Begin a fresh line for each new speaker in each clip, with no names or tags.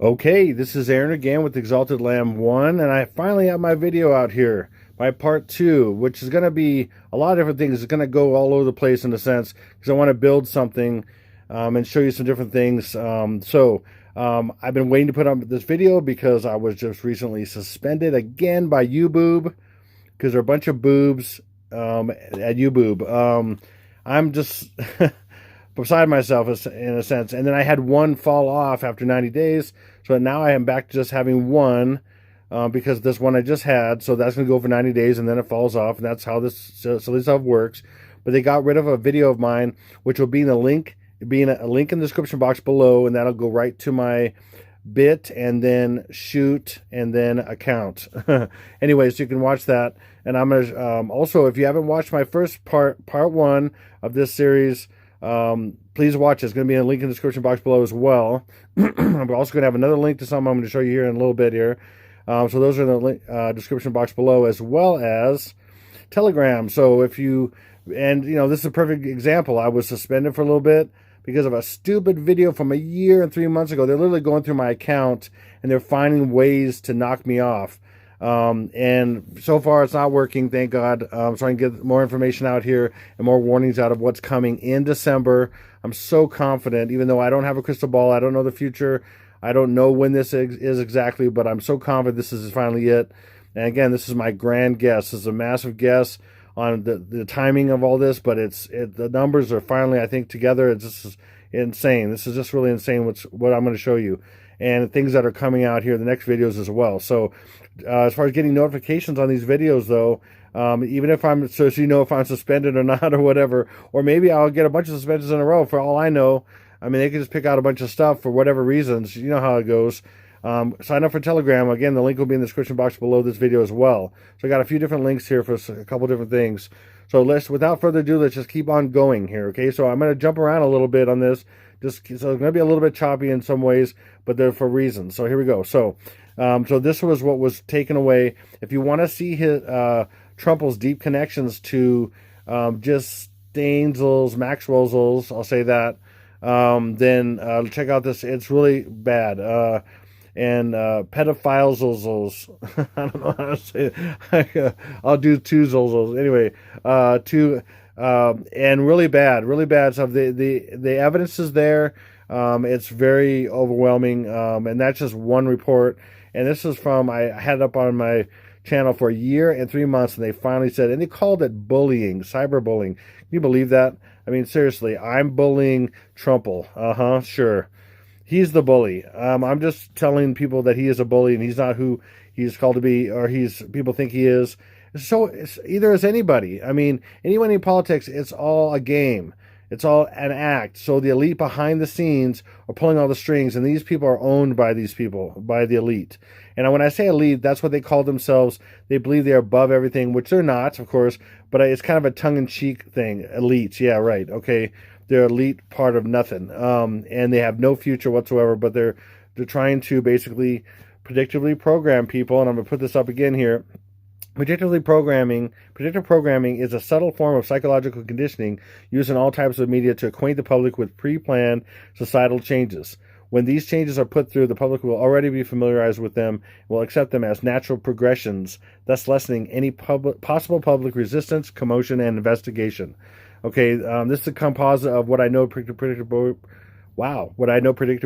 Okay, this is Aaron again with Exalted Lamb 1, and I finally have my video out here, my part 2, which is going to be a lot of different things. It's going to go all over the place in a sense, because I want to build something and show you some different things. I've been waiting to put on this video because I was just recently suspended again by YouBoob, because there are a bunch of boobs at YouBoob. I'm just beside myself in a sense. And then I had one fall off after 90 days. So now I am back to just having one because this one I just had. So that's going to go for 90 days and then it falls off. And that's how this silly stuff works. But they got rid of a video of mine, which will be in a link in the description box below. And that'll go right to my bit and then shoot and then account. Anyways, you can watch that. And I'm going to also, if you haven't watched my first part 1 of this series, please watch it. It's going to be in a link in the description box below as well. I'm also going to have another link to something I'm going to show you here in a little bit here. So those are in the link, description box below, as well as Telegram. So if you, and you know, this is a perfect example. I was suspended for a little bit because of a stupid video from a year and 3 months ago. They're literally going through my account and they're finding ways to knock me off. And so far it's not working, thank God. So I can get more information out here and more warnings out of what's coming in December. I'm so confident, even though I don't have a crystal ball, I don't know the future, I don't know when this is exactly, but I'm so confident this is finally it. And again, this is my grand guess. This is a massive guess on the timing of all this, but the numbers are finally, I think, together. It's just insane. This is just really insane what I'm going to show you, and things that are coming out here in the next videos as well. So as far as getting notifications on these videos, though, even if so you know if I'm suspended or not or whatever, or maybe I'll get a bunch of suspensions in a row for all I know. I mean, they can just pick out a bunch of stuff for whatever reasons. You know how it goes. Sign up for Telegram. Again, the link will be in the description box below this video as well. So I got a few different links here for a couple different things. So without further ado, let's just keep on going here, okay? So I'm going to jump around a little bit on this. So it's going to be a little bit choppy in some ways, but they're for reasons. So here we go. So this was what was taken away. If you want to see Trumple's deep connections to just Stainzel's, Maxwell's, I'll say that, then check out this. It's really bad. And pedophiles, I don't know how to say it. I'll do two zolzos. Anyway, and really bad stuff. The evidence is there. It's very overwhelming. And that's just one report. And this is from, I had it up on my channel for a year and 3 months, and they finally said, and they called it bullying, cyberbullying. Can you believe that? I mean, seriously, I'm bullying Trumple. Sure. He's the bully. I'm just telling people that he is a bully and he's not who he's called to be, or people think he is. So either is anybody. I mean, anyone in politics, it's all a game. It's all an act. So the elite behind the scenes are pulling all the strings, and these people are owned by these people, by the elite. And when I say elite, that's what they call themselves. They believe they're above everything, which they're not, of course, but it's kind of a tongue-in-cheek thing. Elites, yeah, right, okay. They're elite part of nothing, and they have no future whatsoever, but they're trying to basically predictively program people, and I'm going to put this up again here. Predictive programming is a subtle form of psychological conditioning used in all types of media to acquaint the public with pre-planned societal changes. When these changes are put through, the public will already be familiarized with them and will accept them as natural progressions, thus lessening any possible public resistance, commotion, and investigation. Okay, this is a composite of what I know predictive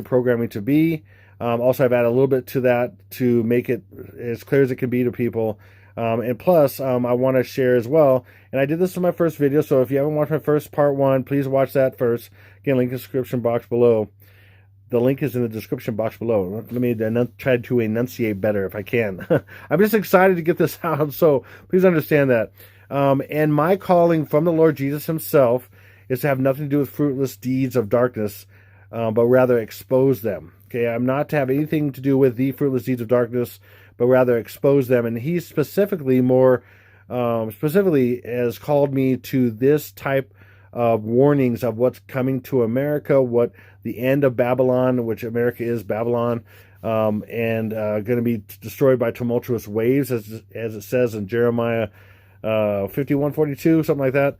programming to be. Also, I've added a little bit to that to make it as clear as it can be to people. And plus, I want to share as well. And I did this in my first video, so if you haven't watched my first part 1, please watch that first. Again, link in the description box below. The link is in the description box below. Let me try to enunciate better if I can. I'm just excited to get this out, so please understand that. And my calling from the Lord Jesus himself is to have nothing to do with fruitless deeds of darkness, but rather expose them. Okay, I'm not to have anything to do with the fruitless deeds of darkness, but rather expose them. And he specifically has called me to this type of warnings of what's coming to America, what the end of Babylon, which America is Babylon, and going to be destroyed by tumultuous waves, as it says in Jeremiah 51:42, something like that.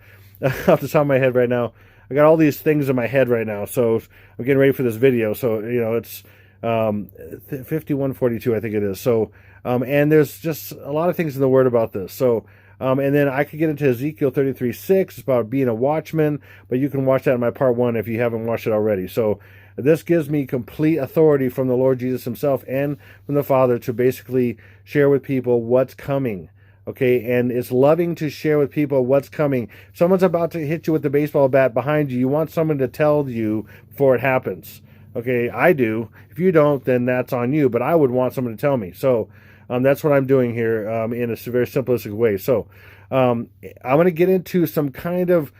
Off the top of my head right now, I got all these things in my head right now, so I'm getting ready for this video. So you know, it's 5142, I think it is. So, and there's just a lot of things in the Word about this. So, and then I could get into Ezekiel 33:6. It's about being a watchman, but you can watch that in my part 1 if you haven't watched it already. So, this gives me complete authority from the Lord Jesus himself and from the Father to basically share with people what's coming. Okay, and it's loving to share with people what's coming. Someone's about to hit you with the baseball bat behind you. You want someone to tell you before it happens. Okay, I do. If you don't, then that's on you. But I would want someone to tell me. So that's what I'm doing here in a very simplistic way. So I'm going to get into some kind of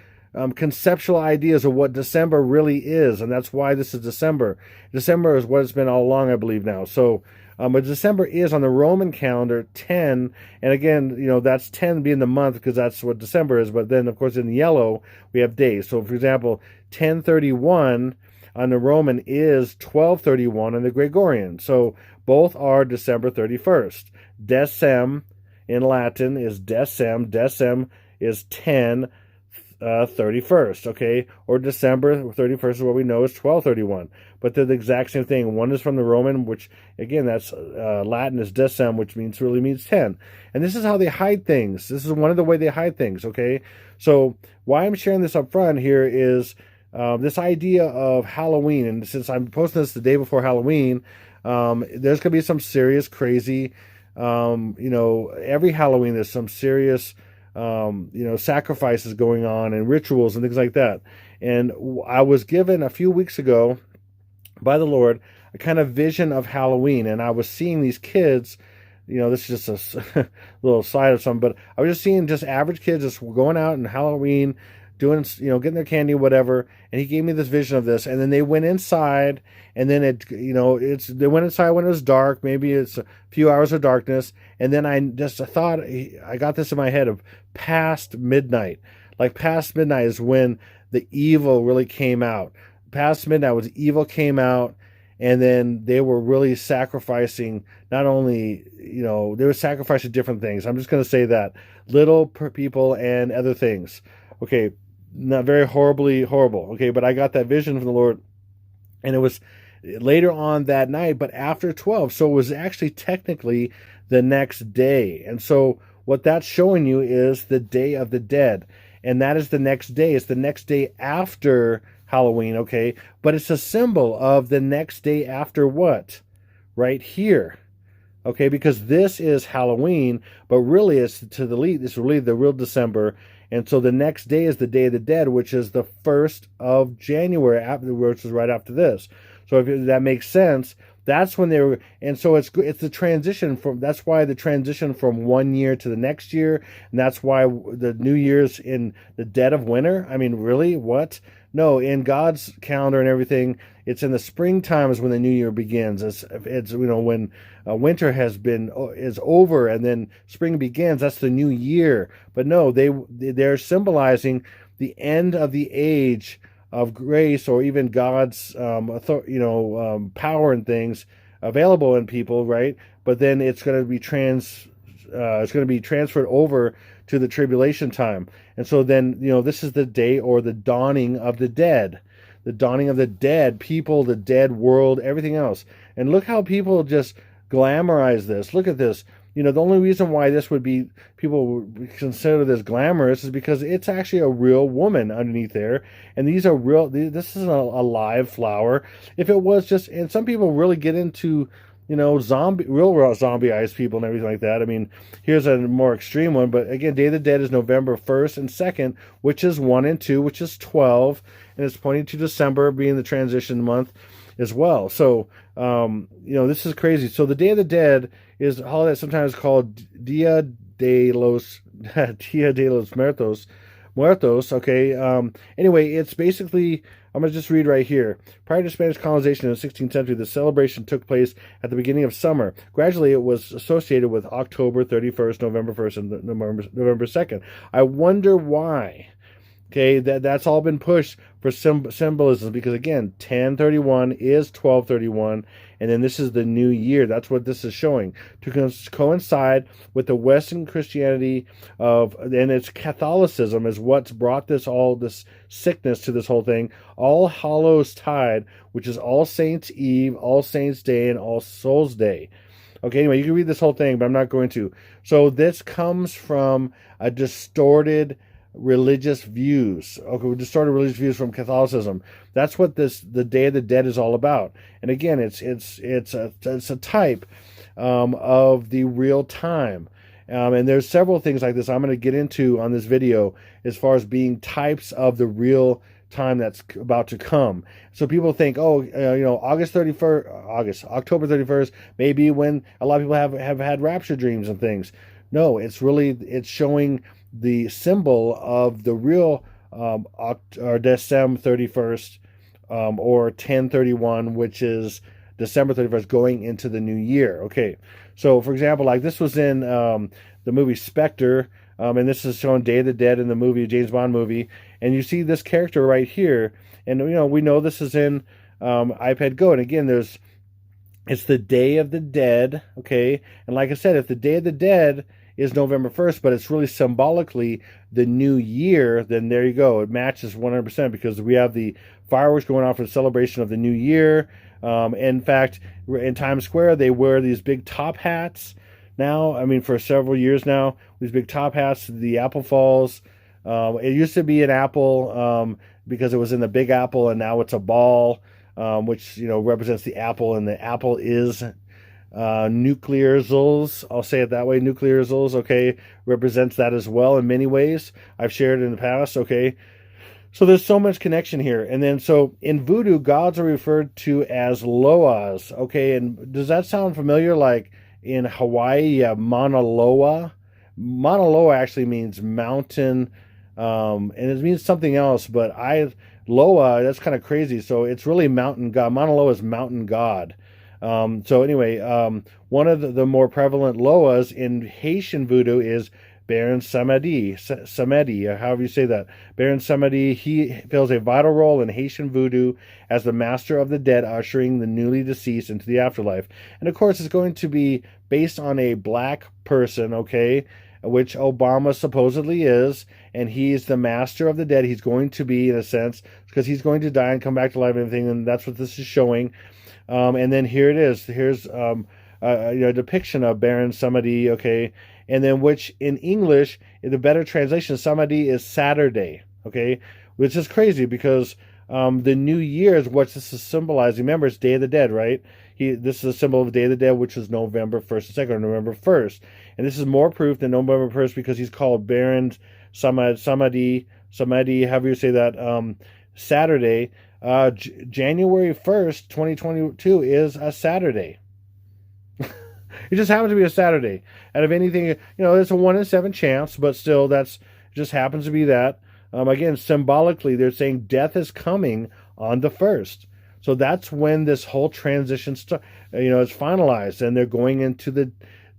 conceptual ideas of what December really is, and that's why this is December. December is what it's been all along, I believe now. So, but December is on the Roman calendar 10, and again, that's 10 being the month because that's what December is. But then, of course, in the yellow we have days. So, for example, 1031 on the Roman is 1231 on the Gregorian. So both are December 31st. Decem in Latin is decem. Decem is 10/31st, okay? Or December 31st is what we know is 1231. But they're the exact same thing. One is from the Roman, which, again, that's Latin is decem, which really means 10. And this is how they hide things. This is one of the way they hide things, okay? So why I'm sharing this up front here is this idea of Halloween. And since I'm posting this the day before Halloween, there's going to be some serious, crazy, every Halloween there's some serious sacrifices going on and rituals and things like that. And I was given a few weeks ago by the Lord a kind of vision of Halloween, and I was seeing these kids. This is just a little side of something, but I was just seeing just average kids just going out in Halloween, doing, getting their candy, whatever. And he gave me this vision of this, and then they went inside, and then they went inside when it was dark. Maybe it's a few hours of darkness, and then I got this in my head of past midnight. Like past midnight is when the evil really came out. Past midnight was evil came out, and then they were really sacrificing. Not only they were sacrificing different things. I'm just going to say that little people and other things. Okay. Not very horribly horrible, okay, but I got that vision from the Lord, and it was later on that night, but after 12, so it was actually technically the next day. And so what that's showing you is the Day of the Dead, and that is the next day. It's the next day after Halloween, okay, but it's a symbol of the next day after what? Right here. Okay, because this is Halloween, but really it's really the real December. And so the next day is the Day of the Dead, which is the 1st of January, which is right after this. So if that makes sense, that's when they were, and so it's the transition from, that's why the transition from one year to the next year, and that's why the New Year's in the dead of winter. I mean, really? What? No, in God's calendar and everything, it's in the springtime is when the new year begins. It's when winter is over and then spring begins. That's the new year. But no, they're symbolizing the end of the age of grace, or even God's power and things available in people, right? But then it's going to be transferred over to the tribulation time. And so then, this is the day or the dawning of the dead. The dawning of the dead people, the dead world, everything else. And look how people just glamorize this. Look at this. The only reason why people would consider this glamorous is because it's actually a real woman underneath there. And these are this isn't a live flower. If it was just, and some people really get into, real zombie-ized people and everything like that. I mean, here's a more extreme one, but again, Day of the Dead is November 1st and 2nd, which is 1 and 2, which is 12, and it's pointing to December being the transition month as well. So, this is crazy. So the Day of the Dead is a holiday sometimes called Dia de los Muertos, okay? Anyway, it's basically, I'm going to just read right here. Prior to Spanish colonization in the 16th century, the celebration took place at the beginning of summer. Gradually, it was associated with October 31st, November 1st, and November 2nd. I wonder why. Okay, that's all been pushed for symbolism because again, 1031 is 1231, and then this is the new year. That's what this is showing to coincide with the Western Christianity and its Catholicism is what's brought this sickness to this whole thing. All Hallows Tide, which is All Saints Eve, All Saints Day, and All Souls Day. Okay, anyway, you can read this whole thing, but I'm not going to. So this comes from a distorted religious views. Okay, distorted religious views from Catholicism. That's what the Day of the Dead is all about. And again, it's a type of the real time. And there's several things like this I'm going to get into on this video as far as being types of the real time that's about to come. So people think, October 31st, maybe when a lot of people have had rapture dreams and things. No, it's showing the symbol of the real or December 31st or 1031, which is December 31st going into the new year. Okay, so for example, like this was in the movie Spectre, and this is showing Day of the Dead in the movie, James Bond movie, and you see this character right here, and we know this is in iPad Go, and again, it's the Day of the Dead, okay, and like I said, if the Day of the Dead is November 1st, but it's really symbolically the new year, then there you go. It matches 100% because we have the fireworks going on for the celebration of the new year. In fact, in Times Square, they wear these big top hats now. I mean, for several years now, these big top hats, the apple falls. It used to be an apple because it was in the Big Apple, and now it's a ball, which, represents the apple, and the apple is nuclearzels. I'll say it that way. Nuclearzels, okay, represents that as well in many ways. I've shared it in the past, okay. So there's so much connection here. And then so in Voodoo, gods are referred to as loas, okay. And does that sound familiar? Like in Hawaii, you have Mauna Loa. Mauna Loa actually means mountain, and it means something else, but Loa, that's kind of crazy. So it's really mountain god. Mauna Loa is mountain god. So anyway, one of the more prevalent loas in Haitian voodoo is Baron Samedi, however you say that. Baron Samedi, he fills a vital role in Haitian voodoo as the master of the dead, ushering the newly deceased into the afterlife. And of course, it's going to be based on a black person, okay, which Obama supposedly is, and he's the master of the dead. He's going to be, in a sense, because he's going to die and come back to life and everything, and that's what this is showing. And then here it is. Here's a depiction of Baron Samedi, okay, and then which in English, the better translation, Samedi is Saturday, okay, which is crazy because the new year is what this is symbolizing. Remember, it's Day of the Dead, right? This is a symbol of Day of the Dead, which is November 1st and 2nd, or November 1st. And this is more proof than November 1st because he's called Baron Samedi, however you say that, Saturday. January 1st, 2022 is a Saturday. It just happens to be a Saturday. Out of anything, it's a 1 in 7 chance, but still, just happens to be that. Again, symbolically, they're saying death is coming on the 1st. So that's when this whole transition is finalized, and they're going into the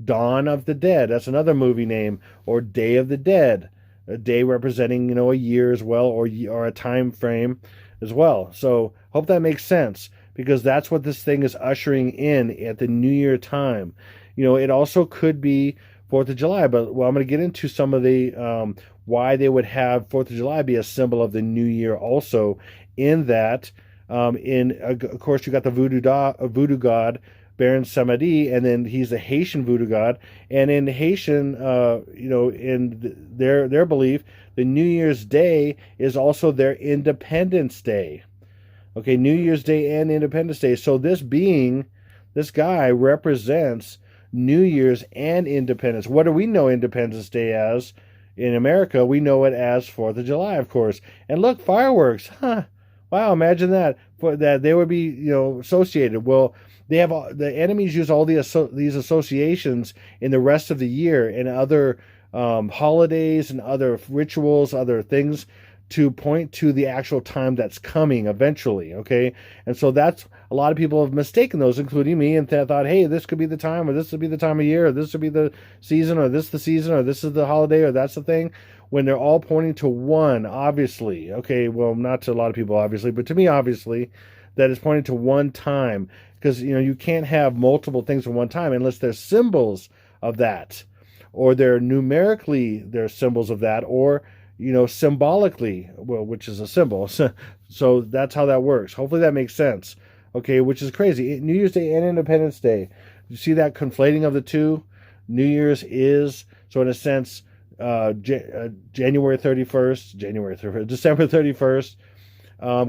Dawn of the Dead. That's another movie name, or Day of the Dead. A day representing, a year as well, or a time frame as well. So hope that makes sense, because that's what this thing is ushering in at the New Year time. It also could be 4th of July, but I'm going to get into some of the why they would have 4th of July be a symbol of the New Year also, in that of course you got the voodoo god Baron Samedi, and then he's the Haitian voodoo god, and in Haitian in their belief, the New Year's Day is also their Independence Day. Okay, New Year's Day and Independence Day. So this guy represents New Year's and Independence. What do we know Independence Day as? In America, we know it as 4th of July, of course. And look, fireworks. Huh. Wow, imagine that. That they would be, associated. Well, they have the enemies use all these associations in the rest of the year and other holidays and other rituals, other things, to point to the actual time that's coming eventually, okay? And so that's, a lot of people have mistaken those, including me, and thought, hey, this could be the time, or this would be the time of year, or this would be the season, or this is the season, or this is the holiday, or that's the thing, when they're all pointing to one, obviously, okay? Well, not to a lot of people, obviously, but to me, obviously, that is pointing to one time, because, you know, you can't have multiple things at one time unless there's symbols of that, or they're numerically, they're symbols of that, or, you know, symbolically, well, which is a symbol. So that's how that works. Hopefully that makes sense. Okay, which is crazy. New Year's Day and Independence Day. You see that conflating of the two? New Year's is, so in a sense, January 31st, December 31st,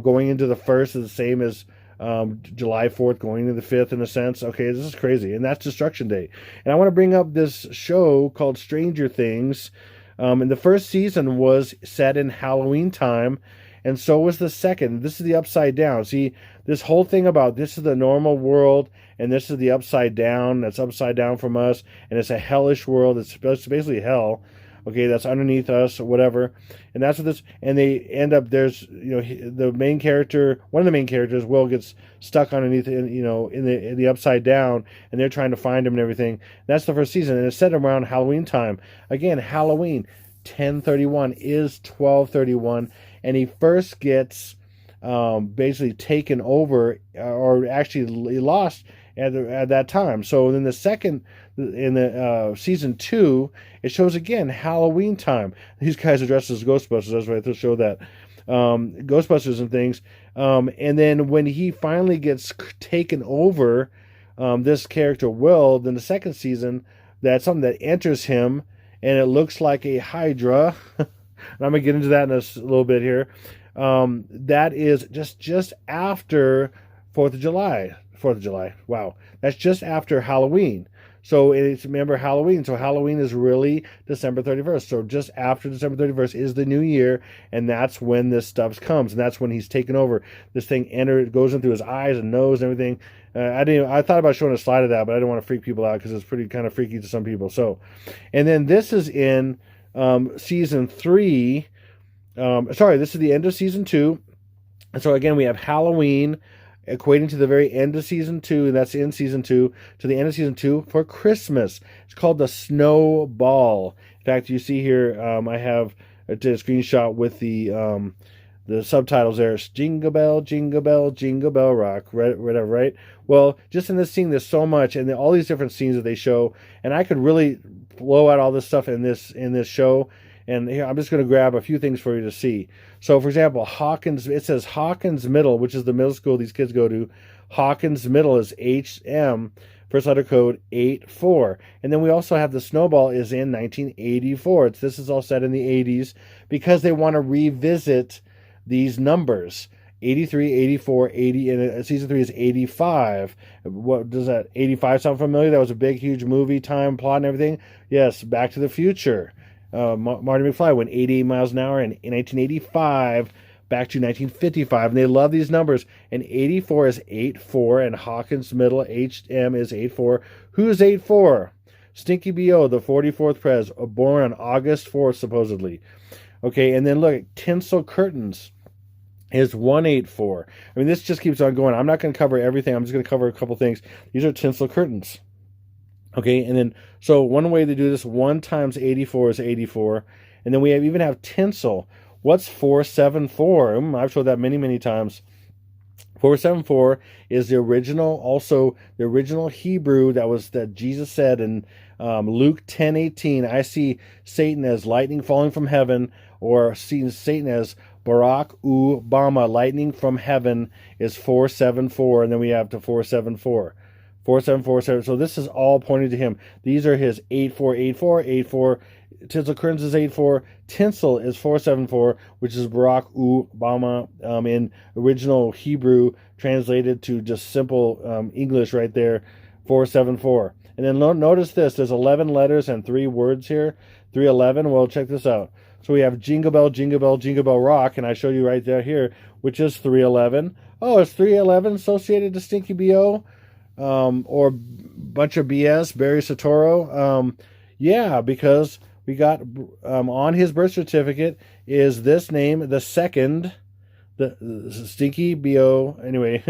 going into the 1st is the same as July 4th going into the 5th, in a sense. Okay, this is crazy. And that's Destruction Day. And I want to bring up this show called Stranger Things. And the first season was set in Halloween time, and so was the second. This is the upside down. See, this whole thing about this is the normal world, and this is the upside down. That's upside down from us, and it's a hellish world. It's basically hell. Okay, that's underneath us or whatever. And that's what this, and they end up, there's, you know, the main character, one of the main characters, Will, gets stuck underneath, you know, in the upside down, and they're trying to find him and everything. That's the first season, and it's set around Halloween time. Again, Halloween, 10/31 is 12/31, and he first gets basically taken over, or actually lost at that time. So then the second, in the season 2, it shows again Halloween time. These guys are dressed as Ghostbusters. That's right, they'll show that Ghostbusters and things. And then when he finally gets taken over, this character Will, then the second season, that's something that enters him, and it looks like a hydra. And I'm gonna get into that in a little bit here. That is just after 4th of July. 4th of July. Wow. That's just after Halloween. So it's, remember, Halloween. So Halloween is really December 31st. So just after December 31st is the new year, and that's when this stuff comes, and that's when he's taken over. This thing goes into his eyes and nose and everything. I thought about showing a slide of that, but I didn't want to freak people out because it's pretty kind of freaky to some people. So, and then this is in season 3. This is the end of season 2. And so again, we have Halloween equating to the very end of season 2, and that's in season 2, to the end of season 2 for Christmas. It's called the Snowball. In fact, you see here, I have a screenshot with the subtitles there. It's Jingle Bell, Jingle Bell, Jingle Bell Rock, whatever, right? Well, just in this scene, there's so much, and all these different scenes that they show, and I could really blow out all this stuff in this show. And here, I'm just going to grab a few things for you to see. So, for example, Hawkins, it says Hawkins Middle, which is the middle school these kids go to. Hawkins Middle is HM, first letter code 84. And then we also have the Snowball is in 1984. This is all set in the 80s because they want to revisit these numbers. 83, 84, 80, and season 3 is 85. What does that 85 sound familiar? That was a big, huge movie, time, plot, and everything. Yes, Back to the Future. Marty McFly went 88 miles an hour in 1985 back to 1955, and they love these numbers. And 84 is 84, and Hawkins Middle HM is 84. Who's 84? Stinky B.O., the 44th Prez, born on August 4th, supposedly. Okay, and then look, Tinsel Curtains is 184. I mean, this just keeps on going. I'm not going to cover everything. I'm just going to cover a couple things. These are Tinsel Curtains. Okay, and then, so one way to do this, 1 times 84 is 84. And then we even have tinsel. What's 474? I've showed that many, many times. 474 is the original Hebrew that Jesus said in Luke 10:18. I see Satan as lightning falling from heaven, or seeing Satan as Barack Obama, lightning from heaven, is 474. And then we have to 474. 4747. So this is all pointing to him. These are his 8484, 84. Tinsel Curtains is 84. Tinsel is 474, which is Barack Obama in original Hebrew, translated to just simple English right there, 474. And then notice this. There's 11 letters and 3 words here. 311. Well, check this out. So we have Jingle Bell, Jingle Bell, Jingle Bell Rock, and I showed you right there here, which is 311. Oh, is 311 associated to Stinky B.O.? Or bunch of BS, Barry Soetoro. Yeah, because we got on his birth certificate is this name, the second, the Stinky BO. Anyway,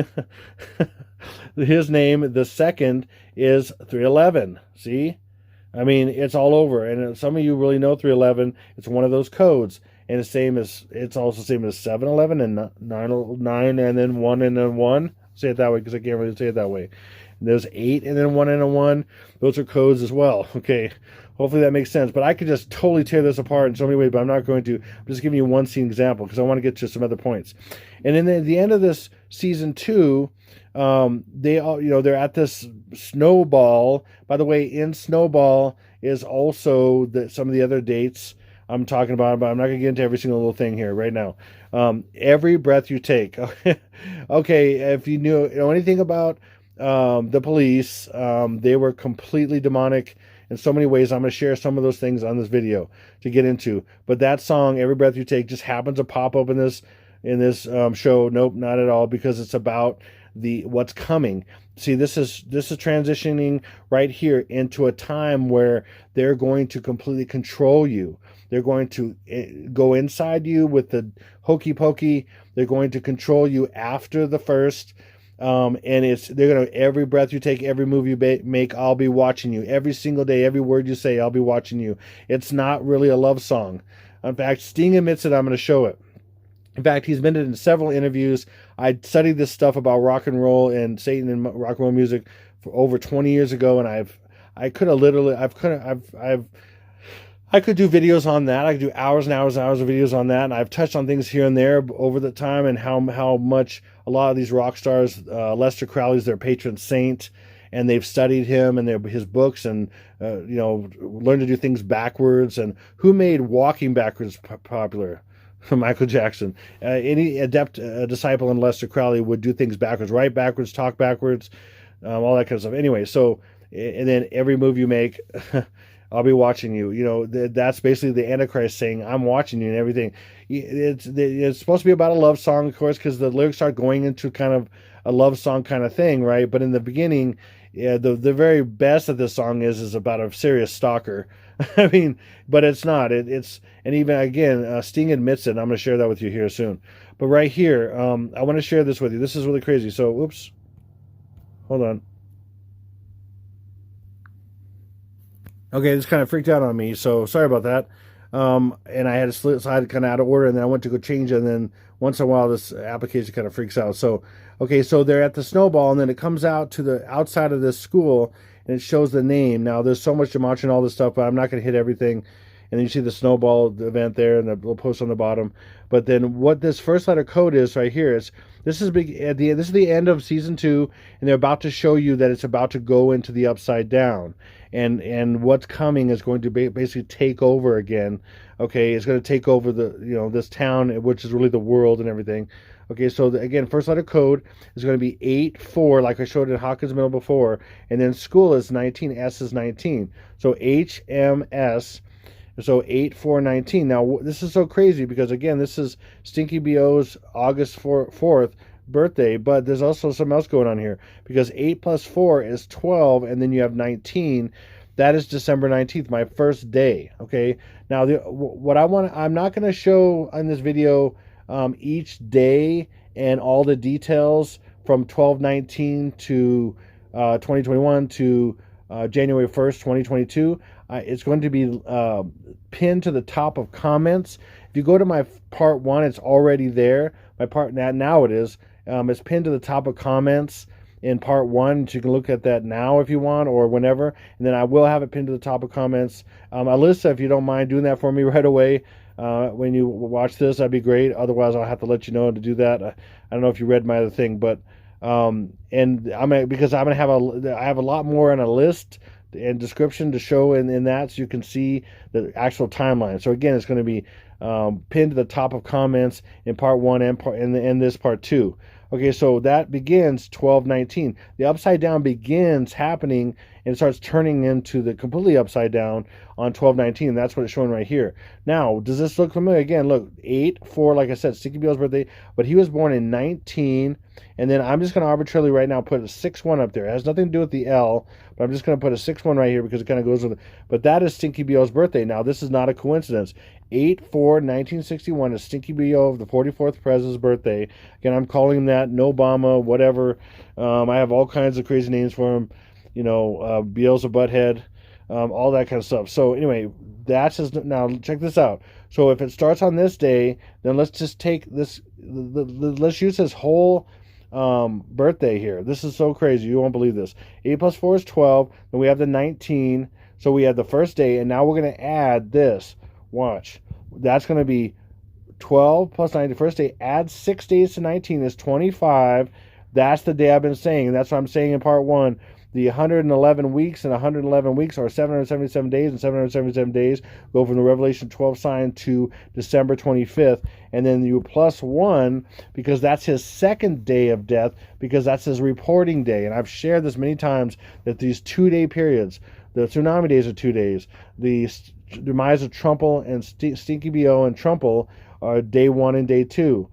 his name, the second, is 311. See? I mean, it's all over. And some of you really know 311. It's one of those codes. And it's also the same as 711 and 909 and then 1 and then 1. Say it that way because I can't really say it that way. And there's 8 and then 1 and a 1. Those are codes as well. Okay. Hopefully that makes sense. But I could just totally tear this apart in so many ways, but I'm not going to. I'm just giving you one scene example because I want to get to some other points. And then at the end of this season 2, they're at this Snowball. By the way, in Snowball is also some of the other dates I'm talking about, but I'm not going to get into every single little thing here right now. Every breath you take. Okay, if you know anything about the police, they were completely demonic in so many ways. I'm going to share some of those things on this video to get into. But that song, Every Breath You Take, just happens to pop up in this show. Nope, not at all, because it's about what's coming. See, this is transitioning right here into a time where they're going to completely control you. They're going to go inside you with the hokey pokey. They're going to control you after the first. And they're going to, every breath you take, every move you make, I'll be watching you. Every single day, every word you say, I'll be watching you. It's not really a love song. In fact, Sting admits it. I'm going to show it. In fact, he's been in several interviews. I studied this stuff about rock and roll and Satan and rock and roll music for over 20 years ago, and I could do videos on that. I could do hours and hours and hours of videos on that, and I've touched on things here and there over the time and how much a lot of these rock stars, Lester Crowley's their patron saint, and they've studied him and his books and learned to do things backwards. And who made walking backwards popular? Michael Jackson. Any adept disciple in Lester Crowley would do things backwards, write backwards, talk backwards, all that kind of stuff. Anyway, so, and then every move you make, I'll be watching you. That's basically the Antichrist saying, I'm watching you and everything. It's supposed to be about a love song, of course, because the lyrics start going into kind of a love song kind of thing, right? But in the beginning, the very best that this song is about a serious stalker. I mean, but it's not. And even again, Sting admits it. And I'm going to share that with you here soon. But right here, I want to share this with you. This is really crazy. So, oops, hold on. Okay, this kind of freaked out on me. So sorry about that. And I had to slide kind of out of order, and then I went to go change it. And then once in a while, this application kind of freaks out. So, okay, so they're at the Snowball, and then it comes out to the outside of this school. And it shows the name. Now, there's so much gematria and all this stuff, but I'm not going to hit everything. And then you see the Snowball event there and the little post on the bottom. But then what this first letter code is right here is, this is big at the end. This is the end of season 2, and they're about to show you that it's about to go into the upside down. And what's coming is going to basically take over again. Okay, it's going to take over this town, which is really the world and everything. Okay, so again, first letter code is going to be 8-4, like I showed in Hawkins Middle before, and then school is 19, S is 19. So HMS, so 8-4-19. Now, this is so crazy because, again, this is Stinky BO's August 4th birthday, but there's also something else going on here because 8 plus 4 is 12, and then you have 19. That is December 19th, my first day. Okay, now I'm not going to show in this video each day and all the details from 12/19 to 2021 to January 1st, 2022. It's going to be pinned to the top of comments. If you go to my part 1, it's already there. My part now it is. It's pinned to the top of comments in part 1. So you can look at that now if you want or whenever. And then I will have it pinned to the top of comments. Alyssa, if you don't mind doing that for me right away, when you watch this, that'd be great. Otherwise, I'll have to let you know to do that. I don't know if you read my other thing, but because I have a lot more on a list and description to show in that, so you can see the actual timeline. So again, it's going to be pinned to the top of comments in part 1 and this part 2. Okay, so that begins 12/19. The upside down begins happening and starts turning into the completely upside down on 12/19. That's what it's showing right here. Now, does this look familiar? Again, look, 8-4, like I said, Sticky Bill's birthday, but he was born in 19 And then I'm just going to arbitrarily right now put a 6-1 up there. It has nothing to do with the L, but I'm just going to put a 6-1 right here because it kind of goes with it. But that is Stinky BO's birthday. Now, this is not a coincidence. 8/4/1961 is Stinky BO, the 44th president's birthday. Again, I'm calling him that. No Obama, whatever. I have all kinds of crazy names for him. Beel's a butthead. All that kind of stuff. So anyway, that's his. Now check this out. So if it starts on this day, then let's just take this. Let's use his whole birthday here. This is so crazy. You won't believe this. 8 + 4 is 12. Then we have the 19. So we have the first day, and now we're going to add this. Watch. That's going to be 12 + 9. The first day. Add 6 days to 19 is 25. That's the day I've been saying. And that's what I'm saying in part 1. The 111 weeks and 111 weeks are 777 days and 777 days go from the Revelation 12 sign to December 25th. And then you +1 because that's his second day of death because that's his reporting day. And I've shared this many times that these 2-day periods, the Tsunami days are 2 days. The demise of Trumple and Stinky BO and Trumple are day 1 and day 2.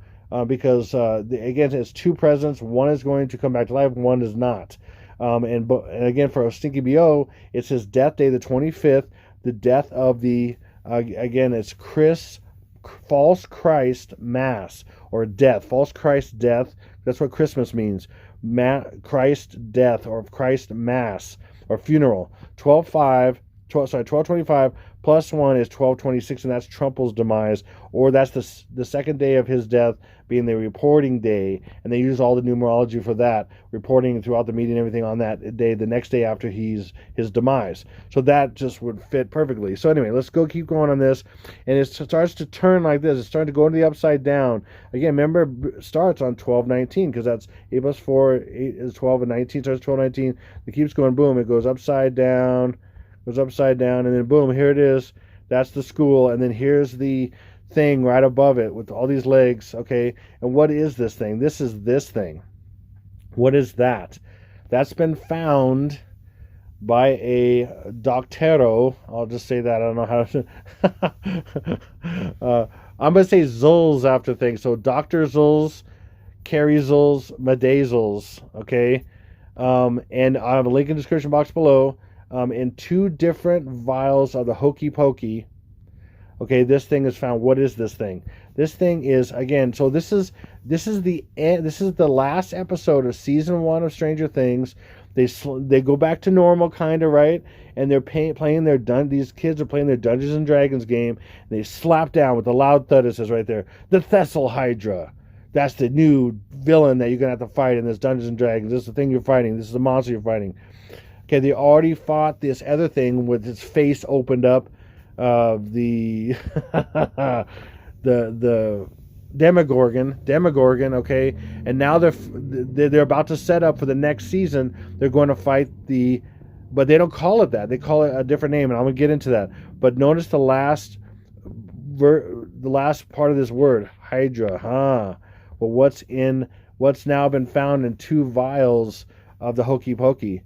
Because, again, it's 2 presidents. One is going to come back to life. One is not. And again, for Stinky BO, it's his death day, the 25th, the death of again, it's false Christ Mass, or death, false Christ death. That's what Christmas means. Christ death, or Christ Mass, or funeral. 12/25 +1 is 12/26, and that's Trumple's demise, or that's the second day of his death being the reporting day, and they use all the numerology for that, reporting throughout the meeting and everything on that day, the next day after his demise. So that just would fit perfectly. So anyway, let's keep going on this, and it starts to turn like this. It's starting to go into the upside down. Again, remember, it starts on 12/19, because that's 8 + 4, 8 is 12, and 19 starts 12/19. It keeps going, boom, it goes upside down, and then boom, here it is. That's the school, and then here's the thing right above it with all these legs. Okay, and what is this thing? This is this thing. What is that? That's been found by a doctero. I'll just say that. I don't know how to. I'm going to say Zulz after things. So Dr. Zulz, Carrie Zulz, Madej Zulz. Okay, and I have a link in the description box below. In 2 different vials of the Hokey Pokey. Okay, this thing is found. What is this thing? This thing is, again, so this is the end. This is the last episode of season 1 of Stranger Things. They go back to normal, kind of, right? And they're playing their these kids are playing their Dungeons and Dragons game. And they slap down with a loud thud. It says right there, the Thessal Hydra. That's the new villain that you're gonna have to fight in this Dungeons and Dragons. This is the thing you're fighting. This is the monster you're fighting. Okay, they already fought this other thing with its face opened up, the Demogorgon. Okay, and now they're about to set up for the next season. They're going to fight but they don't call it that. They call it a different name, and I'm gonna get into that. But notice the last part of this word, Hydra. Well, what's now been found in 2 vials of the Hokey Pokey?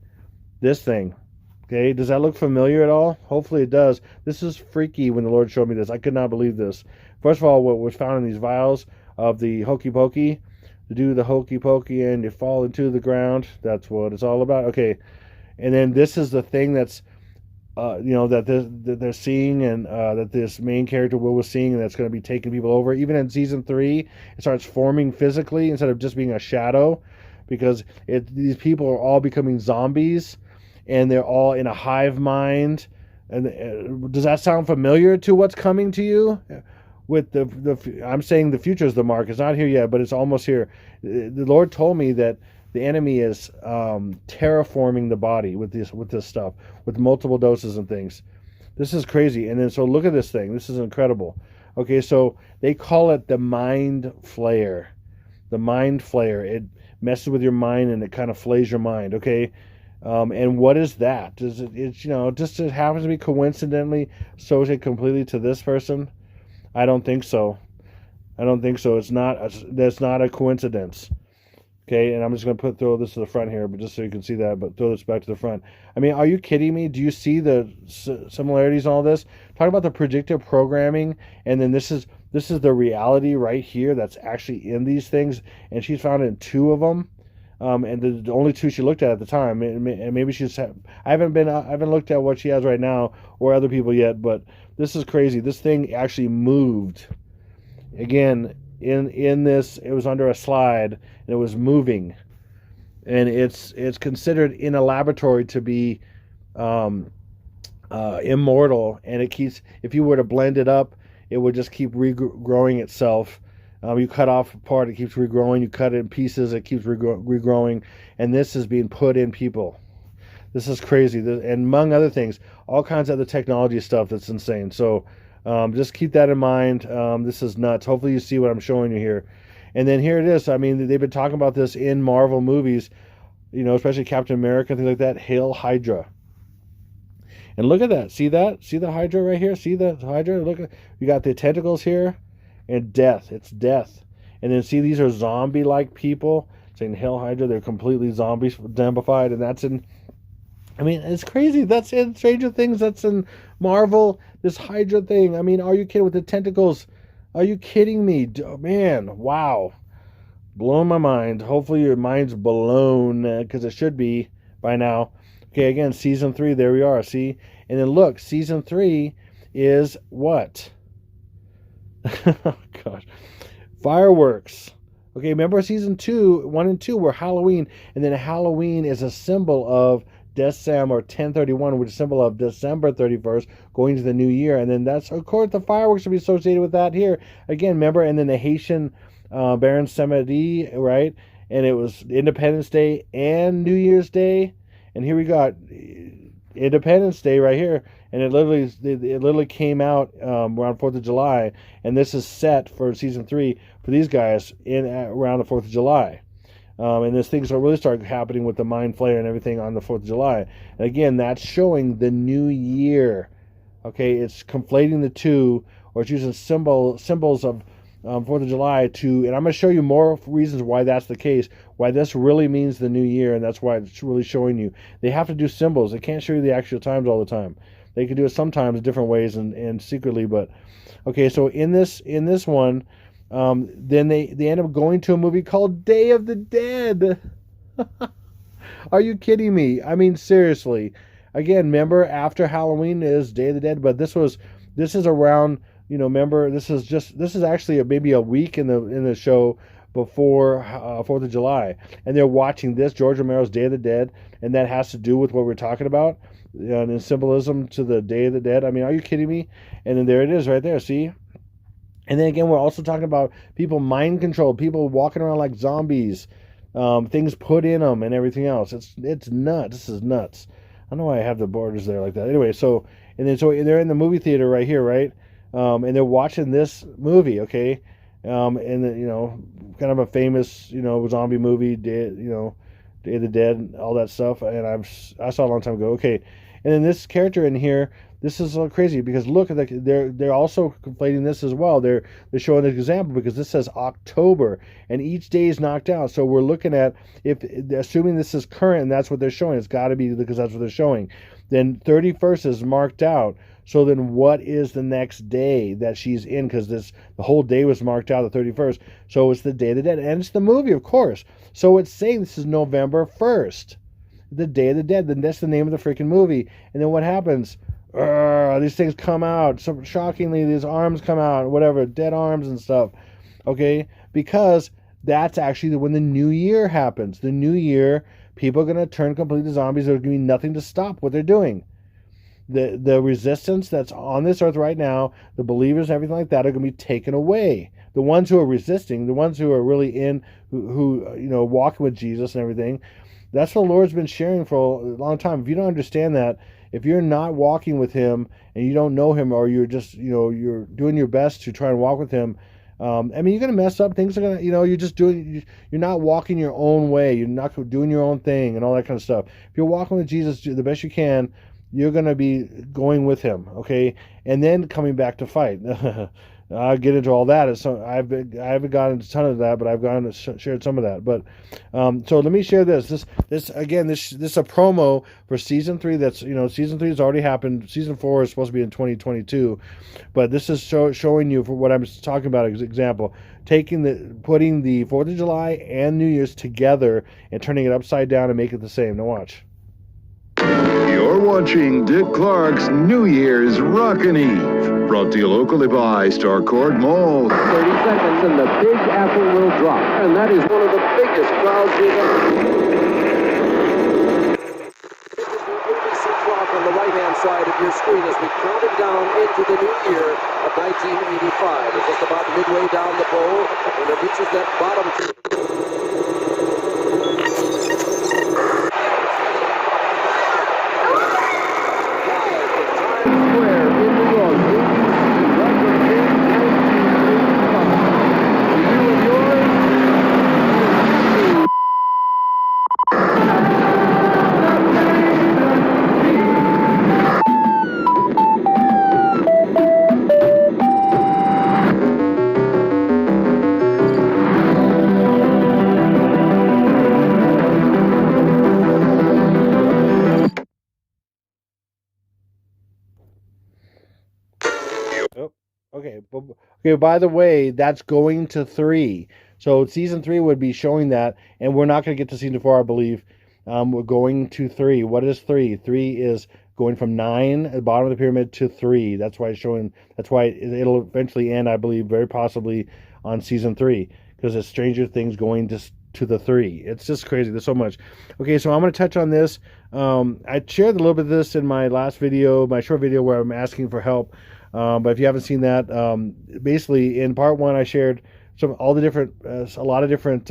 This thing. Okay, does that look familiar at all? Hopefully it does. This is freaky when the Lord showed me this. I could not believe this. First of all, what was found in these vials of the Hokey Pokey, to do the Hokey Pokey and you fall into the ground. That's what it's all about. Okay, and then this is the thing that's, that they're seeing, and that this main character Will was seeing, and that's going to be taking people over. Even in season 3, it starts forming physically instead of just being a shadow, because these people are all becoming zombies. And they're all in a hive mind. And does that sound familiar to what's coming to you? With I'm saying the future is the mark. It's not here yet, but it's almost here. The Lord told me that the enemy is terraforming the body with this stuff, with multiple doses and things. This is crazy. And then so look at this thing. This is incredible. Okay, so they call it the Mind Flayer. The Mind Flayer. It messes with your mind and it kind of flays your mind. Okay. And what is that? Does it happens to be coincidentally associated completely to this person? I don't think so. That's not a coincidence. Okay, and I'm just going to throw this to the front here, but just so you can see that, but throw this back to the front. I mean, are you kidding me? Do you see the similarities in all this? Talk about the predictive programming, and then this is the reality right here that's actually in these things, and she's found in 2 of them, and the only 2 she looked at the time, and maybe she's. I haven't looked at what she has right now or other people yet, but this is crazy. This thing actually moved. Again, in this, it was under a slide and it was moving, and it's considered in a laboratory to be immortal, and it keeps, if you were to blend it up, it would just keep regrowing itself. You cut off a part, it keeps regrowing. You cut it in pieces, it keeps regrowing, and this is being put in people. This is crazy, and among other things, all kinds of other technology stuff that's insane. So just keep that in mind. This is nuts. Hopefully you see what I'm showing you here. And then here it is. I mean, they've been talking about this in Marvel movies, you know, especially Captain America, things like that. Hail Hydra. And look at that. See that? See the Hydra right here? See the Hydra? Look, you got the tentacles here, and death. It's death. And then see, these are zombie-like people. Saying Hail Hydra, they're completely zombified, and that's in, I mean, it's crazy. That's in Stranger Things. That's in Marvel. This Hydra thing. I mean, are you kidding with the tentacles? Are you kidding me? Oh, man, wow. Blowing my mind. Hopefully your mind's blown, because it should be by now. Okay, again, season 3. There we are. See? And then look, season 3 is what? Oh, gosh. Fireworks. Okay, remember season 1 and 2 were Halloween, and then Halloween is a symbol of December, or 1031, which is a symbol of December 31st, going to the new year. And then that's, of course, the fireworks will be associated with that here. Again, remember, and then the Haitian Baron Samedi, right? And it was Independence Day and New Year's Day. And here we got Independence Day right here. And it literally came out around 4th of July. And this is set for season 3 for these guys around the 4th of July. And these things will really start happening with the Mind Flayer and everything on the 4th of July. And again, that's showing the new year. Okay, it's conflating the two, or it's using symbols of 4th of July to, and I'm going to show you more reasons why that's the case, why this really means the new year, and that's why it's really showing you. They have to do symbols. They can't show you the actual times all the time. They can do it sometimes different ways and secretly, but okay, so in this one, then they end up going to a movie called Day of the Dead. Are you kidding me? I mean, seriously. Again, remember, after Halloween is Day of the Dead, but this is around, you know, remember, this is actually maybe a week in the show before 4th of July, and they're watching this, George Romero's Day of the Dead, and that has to do with what we're talking about, and in symbolism to the Day of the Dead. I mean, are you kidding me? And then there it is right there, see? And then again, we're also talking about people mind controlled, people walking around like zombies, things put in them and everything else. It's nuts. This is nuts. I don't know why I have the borders there like that. Anyway, so they're in the movie theater right here, right? And they're watching this movie, okay? And then, you know, kind of a famous, you know, zombie movie, Day of the Dead, and all that stuff. And I saw it a long time ago. Okay, and then this character in here, this is so crazy because look at they're also conflating this as well. They're showing an example because this says October and each day is knocked out. So we're looking at, if assuming this is current and that's what they're showing, it's got to be because that's what they're showing. Then 31st is marked out. So then what is the next day that she's in? Because the whole day was marked out, the 31st. So it's the Day of the Dead. And it's the movie, of course. So it's saying this is November 1st. The Day of the Dead. Then that's the name of the freaking movie. And then what happens? These things come out. So shockingly, these arms come out. Whatever. Dead arms and stuff. Okay? Because that's actually when the new year happens. The new year, people are going to turn completely zombies. There's going to be nothing to stop what they're doing. The resistance that's on this earth right now, the believers and everything like that, are going to be taken away. The ones who are resisting, the ones who are really who you know, walking with Jesus and everything, that's what the Lord's been sharing for a long time. If you don't understand that, if you're not walking with Him and you don't know Him, or you're just, you know, you're doing your best to try and walk with Him, I mean, you're going to mess up. Things are going to, you know, you're not walking your own way. You're not doing your own thing and all that kind of stuff. If you're walking with Jesus the best you can, you're going to be going with Him, okay? And then coming back to fight. I'll get into all that. I haven't gotten into a ton of that, but I've gone to shared some of that. But so let me share this. This again. This is a promo for season 3. That's season 3 has already happened. Season 4 is supposed to be in 2022, but this is showing you for what I'm talking about. Example: putting the 4th of July and New Year's together and turning it upside down and make it the same. Now watch.
You're watching Dick Clark's New Year's Rockin' Eve, brought to you locally by Starcourt Mall.
30 seconds and the big apple will drop, and that is one of the biggest crowds we've ever. Clock on the right-hand side of your screen as we count it down into the new year of 1985. We're just about midway down the bowl when it reaches that bottom.
Okay, by the way, that's going to 3. So season 3 would be showing that, and we're not going to get to season 4, I believe. We're going to 3. What is 3? 3 is going from 9 at the bottom of the pyramid to 3. That's why it's showing. That's why it'll eventually end, I believe, very possibly on season 3, because it's Stranger Things going to the 3. It's just crazy. There's so much. Okay, so I'm going to touch on this. I shared a little bit of this in my last video, my short video where I'm asking for help. But if you haven't seen that, basically in part 1 I shared a lot of different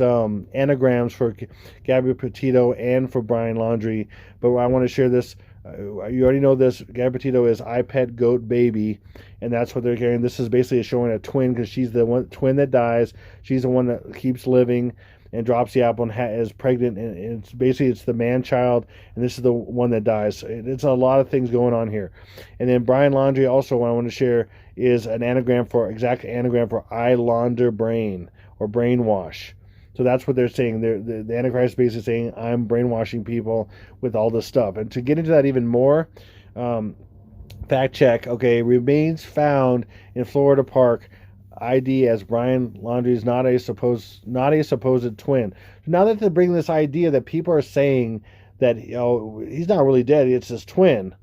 anagrams for Gabby Petito and for Brian Laundrie. But I want to share this. You already know this. Gabby Petito is I Pet Goat Baby, and that's what they're carrying. This is basically showing a twin, because she's the twin that dies. She's the one that keeps living and drops the apple and is pregnant, and it's the man child, and this is the one that dies. It's a lot of things going on here. And then Brian Laundrie, also what I want to share is an exact anagram for I launder brain, or brainwash. So that's what they're saying. The Antichrist is basically saying, I'm brainwashing people with all this stuff. And to get into that even more, fact check, okay, remains found in Florida Park, ID as Brian Laundrie is not a supposed twin. Now that they bring this idea that people are saying that he's not really dead, it's his twin.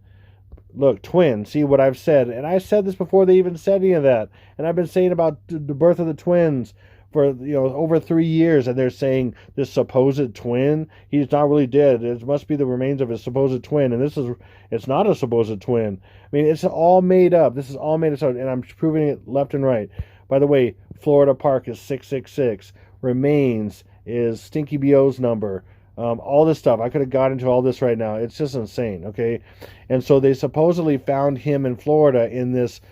Look, twin. See what I've said, and I said this before they even said any of that. And I've been saying about the birth of the twins for over 3 years, and they're saying this supposed twin, he's not really dead. It must be the remains of his supposed twin, and it's not a supposed twin. I mean, it's all made up. This is all made up, and I'm proving it left and right. By the way, Florida Park is 666. Remains is Stinky B.O.'s number. All this stuff. I could have got into all this right now. It's just insane, okay? And so they supposedly found him in Florida in this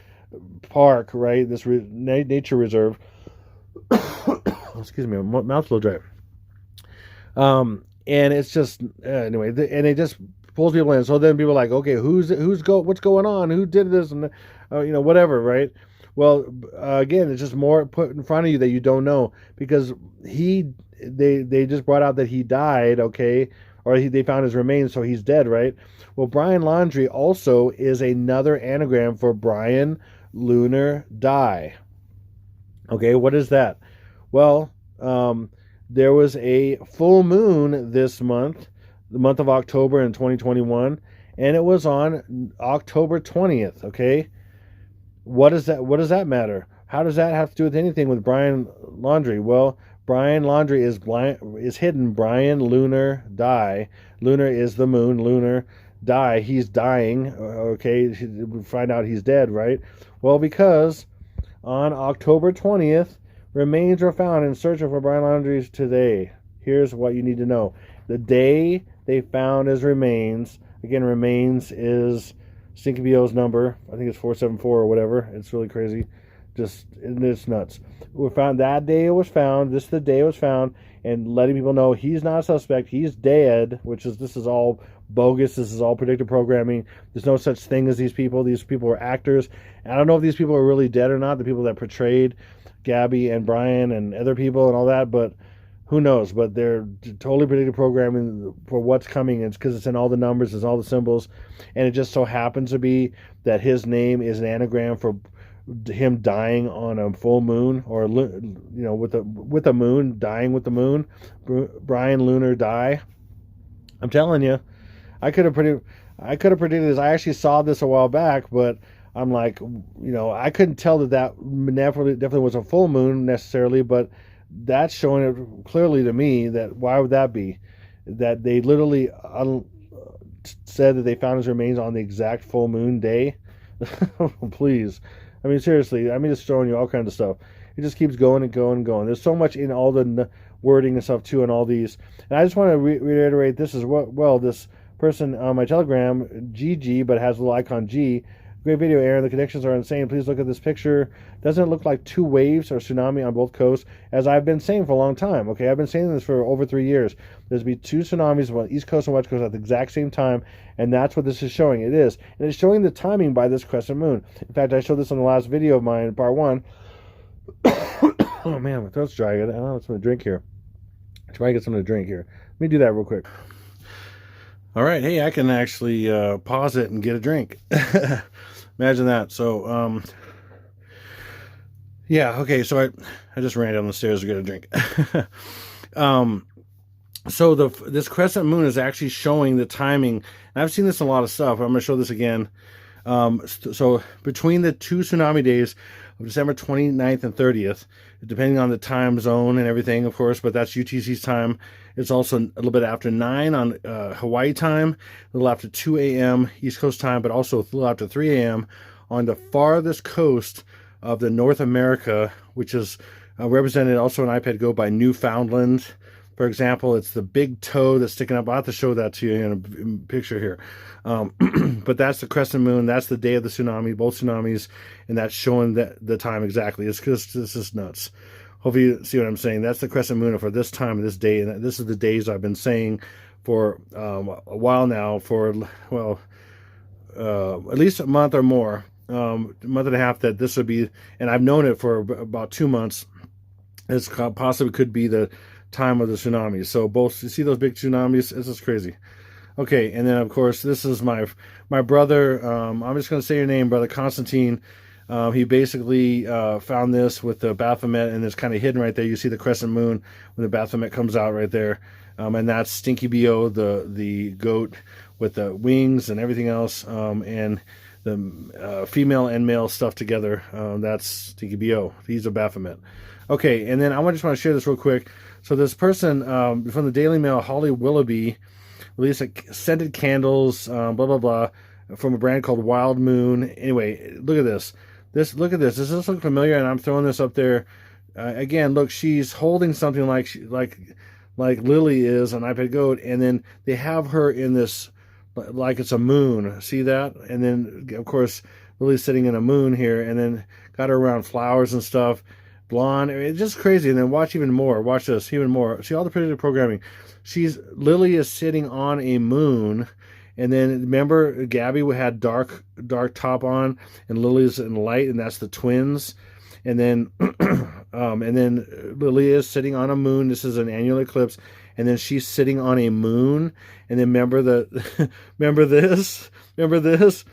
park, right? This nature reserve. Excuse me, my mouth's a little dry. And it's just, anyway, and it just pulls people in. So then people are like, okay, what's going on? Who did this? And, whatever, right? Well, again, it's just more put in front of you that you don't know, because they just brought out that he died, okay, or they found his remains, so he's dead, right? Well, Brian Laundrie also is another anagram for Brian Lunar Die. Okay, what is that? Well, there was a full moon this month, the month of October in 2021, and it was on October 20th, okay? What does that matter? How does that have to do with anything with Brian Laundrie? Well, Brian Laundrie is hidden. Brian Lunar Die. Lunar is the moon. Lunar Die. He's dying. Okay, we find out he's dead, right? Well, because on October 20th, remains were found in search for Brian Laundrie's today. Here's what you need to know. The day they found his remains, again, remains is Stinky B.O.'s number. I think it's 474 or whatever. It's really crazy. It's nuts. We found that day it was found. This is the day it was found, and letting people know he's not a suspect. He's dead, this is all bogus. This is all predictive programming. There's no such thing as these people. These people are actors. And I don't know if these people are really dead or not, the people that portrayed Gabby and Brian and other people and all that, but who knows? But they're totally predictive programming for what's coming. It's because it's in all the numbers, it's all the symbols, and it just so happens to be that his name is an anagram for him dying on a full moon, or with a moon, dying with the moon. Brian Lunar die. I'm telling you, I could have predicted this. I actually saw this a while back, but I'm like, I couldn't tell that definitely was a full moon necessarily, but that's showing it clearly to me. That why would that be? That they literally said that they found his remains on the exact full moon day. Please. I mean, seriously, just showing you all kinds of stuff. It just keeps going and going and going. There's so much in all the wording and stuff, too, and all these. And I just want to reiterate, this is this person on my Telegram, GG, but has a little icon G. Great video, Aaron. The connections are insane. Please look at this picture. Doesn't it look like two waves or tsunami on both coasts? As I've been saying for a long time. Okay, I've been saying this for over 3 years. There's be two tsunamis on East Coast and West Coast at the exact same time, and that's what this is showing. It is. And it's showing the timing by this crescent moon. In fact, I showed this on the last video of mine, part 1. Oh, man, my throat's dry. I don't know what's going to drink here. Try to get something to drink here. Let me do that real quick. All right. Hey, I can actually pause it and get a drink. Imagine that. So, yeah, okay, so I just ran down the stairs to get a drink. So this crescent moon is actually showing the timing. And I've seen this in a lot of stuff. I'm going to show this again. So between the two tsunami days of December 29th and 30th, depending on the time zone and everything, of course, but that's UTC's time. It's also a little bit after 9 on Hawaii time, a little after 2 a.m. East Coast time, but also a little after 3 a.m. on the farthest coast of the North America, which is represented also in iPad Go by Newfoundland. For example, it's the big toe that's sticking up. I'll have to show that to you in a picture here. But that's the crescent moon. That's the day of the tsunami, both tsunamis, and that's showing the time exactly. It's because this is nuts. Hopefully you see what I'm saying. That's the crescent moon for this time of this day, and this is the days I've been saying for a while now, for, well, at least a month or more, a month and a half, that this would be, and I've known it for about 2 months. It's possibly could be the time of the tsunami. So both, you see those big tsunamis? This is crazy. Okay, and then of course this is my brother. I'm just going to say your name, Brother Constantine. He basically found this with the Baphomet, and it's kind of hidden right there. You see the crescent moon when the Baphomet comes out right there, and that's Stinky Bo, the goat with the wings and everything else, and the female and male stuff together. That's Stinky Bo. He's a Baphomet. Okay, and then I just want to share this real quick. So this person from the Daily Mail, Holly Willoughby, released scented candles, blah blah blah, from a brand called Wild Moon. Anyway, look at this. Look at this. Does this look familiar? And I'm throwing this up there. Again, look, she's holding something like Lily is on iPad Go, and then they have her in this like it's a moon. See that? And then of course Lily's sitting in a moon here, and then got her around flowers and stuff. Blonde, it's just crazy. And then watch even more. Watch this, even more. See all the predictive programming. Lily is sitting on a moon, and then remember Gabby had dark top on, and Lily's in light, and that's the twins. And then Lily is sitting on a moon. This is an annular eclipse, and then she's sitting on a moon. And then remember remember this, remember that.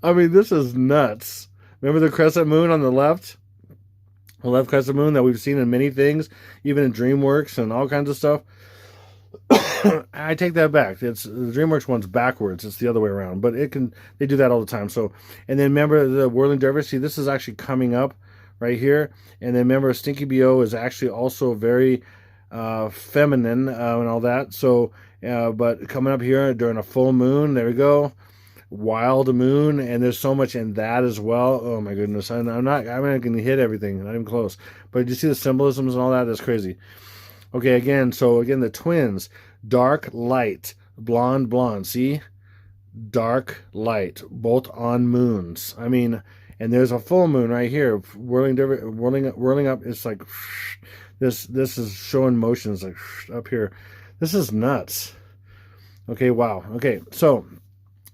I mean, this is nuts. Remember the crescent moon on the left? The left crescent moon that we've seen in many things, even in DreamWorks and all kinds of stuff. I take that back. The DreamWorks one's backwards. It's the other way around. But they do that all the time. So, and then remember the whirling dervish. See, this is actually coming up right here. And then remember, Stinky Bo is actually also very feminine and all that. So, but coming up here during a full moon, there we go. Wild moon, and there's so much in that as well. Oh my goodness, I'm not going to hit everything, not even close. But you see the symbolisms and all that? That's crazy. Okay, again, the twins, dark light, blonde. See, dark light, both on moons. I mean, and there's a full moon right here, whirling up. It's like This is showing motions like up here. This is nuts. Okay, wow. Okay, so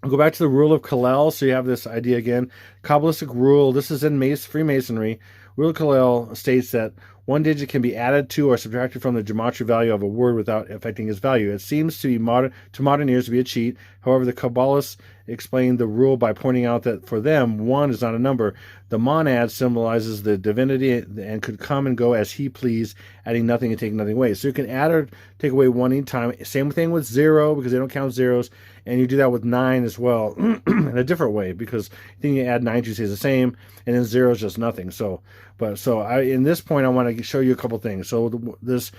I'll go back to the rule of Kalel. So you have this idea again. Kabbalistic rule. This is in Freemasonry. Rule of Kalel states that one digit can be added to or subtracted from the gematria value of a word without affecting its value. It seems to be modern ears to be a cheat. However, the Kabbalists explained the rule by pointing out that for them, 1 is not a number. The monad symbolizes the divinity and could come and go as he pleased, adding nothing and taking nothing away. So you can add or take away 1 anytime. Same thing with 0, because they don't count zeros. And you do that with 9 as well in a different way, because then you add 9 to stays the same, and then 0 is just nothing. So in this point, I want to show you a couple things. So this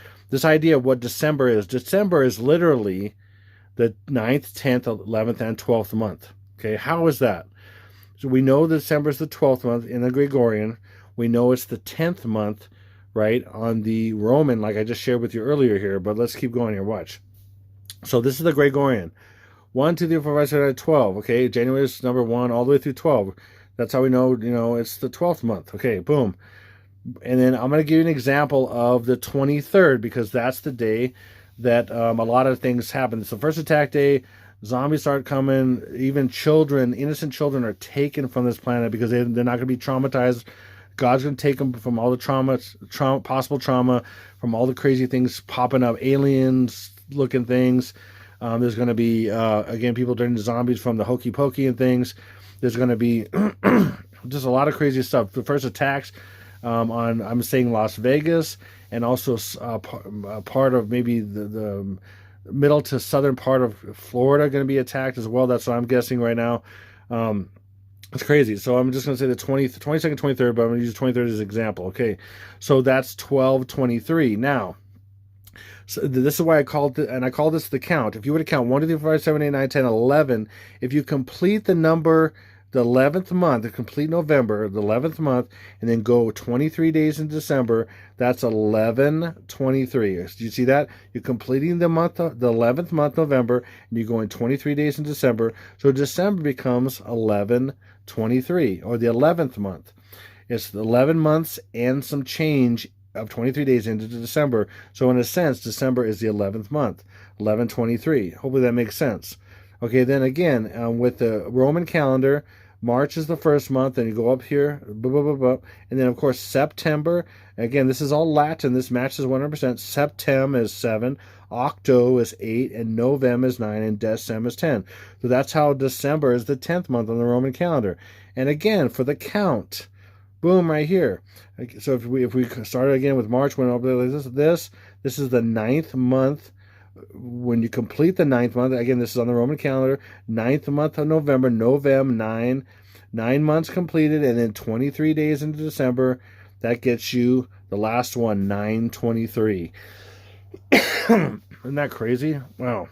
idea of what December is. December is literally the 9th, 10th, 11th, and 12th month. Okay, how is that? So we know December is the 12th month in the Gregorian. We know it's the 10th month, right, on the Roman, like I just shared with you earlier here. But let's keep going here. Watch. So this is the Gregorian. 1, 2, 3, 4, 5, 6, 7, 8, 12. Okay, January is number 1 all the way through 12. That's how we know, it's the 12th month. Okay, boom. And then I'm going to give you an example of the 23rd, because that's the day that a lot of things happen. It's the first attack day. Zombies start coming. Even children, innocent children, are taken from this planet because they're not going to be traumatized. God's going to take them from all the possible trauma, from all the crazy things popping up, aliens-looking things. There's going to be, again, people turning to zombies from the hokey pokey and things. There's going to be just a lot of crazy stuff. The first attacks I'm saying Las Vegas, and also part of maybe the middle to southern part of Florida going to be attacked as well. That's what I'm guessing right now. It's crazy. So I'm just going to say the 22nd, 23rd, but I'm going to use 23rd as an example. Okay, so that's 12/23. Now, so this is why I called it, and I call this the count. If you were to count 1, 2, 3, 4, 5, 7, 8, 9, 10, 11, if you complete the number, the 11th month, the complete November, the 11th month, and then go 23 days in December, that's 11/23. Do you see that? You're completing the month, the 11th month, November, and you're going 23 days in December. So December becomes 11/23, or the 11th month. It's 11 months and some change of 23 days into December. So in a sense, December is the 11th month, 11/23. Hopefully that makes sense. Okay, then again, with the Roman calendar, March is the first month, and you go up here, and then of course September. Again, this is all Latin. This matches 100%. Septem is 7, Octo is 8, and Novem is 9, and Decem is 10. So that's how December is the 10th month on the Roman calendar. And again, for the count, boom, right here. So if we started again with March, went over this is the 9th month. When you complete the 9th month, again, this is on the Roman calendar, 9th month of November, 9 months completed, and then 23 days into December, that gets you the last one, 9/23. Isn't that crazy? Wow.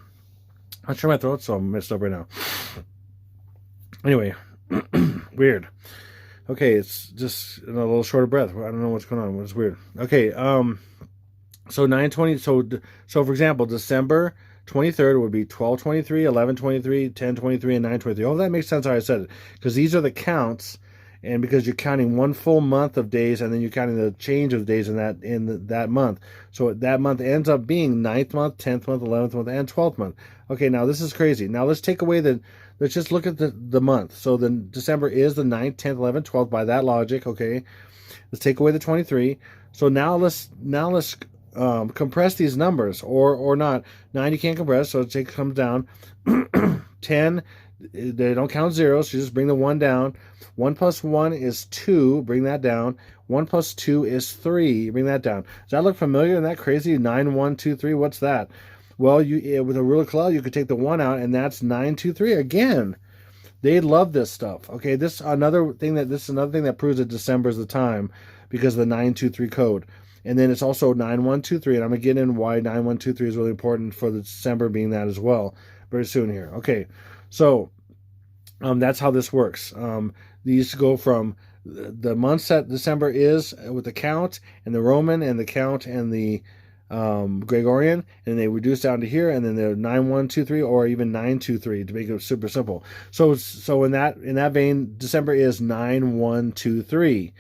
I'm sure my throat's so messed up right now. Anyway, weird. Okay, it's just a little short of breath. I don't know what's going on. It's weird. Okay, so 9/20. So for example, December 23rd would be 12/23, 11/23, 10/23, and 9/23. Oh, that makes sense how I said it, because these are the counts, and because you're counting one full month of days, and then you're counting the change of days in that month. So that month ends up being 9th month, 10th month, 11th month, and 12th month. Okay, now this is crazy. Now let's take away let's just look at the month. So then December is the 9th, 10th, 11th, 12th by that logic. Okay, let's take away the 23. So now let's compress these numbers, or not. 9 you can't compress, so it comes down. 10, they don't count zeros, so you just bring the 1 down. 1 plus 1 is 2, bring that down. 1 plus 2 is 3, bring that down. Does that look familiar? Isn't that crazy? 9, 1, 2, 3, what's that? Well, with a rule of Kalel, you could take the 1 out, and that's 9, 2, 3 again. They love this stuff. Okay, this is another thing that proves that December is the time, because of the 923 code. And then it's also 9123, and I'm going to get in why 9123 is really important for the December being that as well very soon here. Okay, so that's how this works. These go from the months that December is with the count and the Roman, and the count and the Gregorian, and they reduce down to here, and then they're 9123 or even 923 to make it super simple. So in that vein, December is 9123.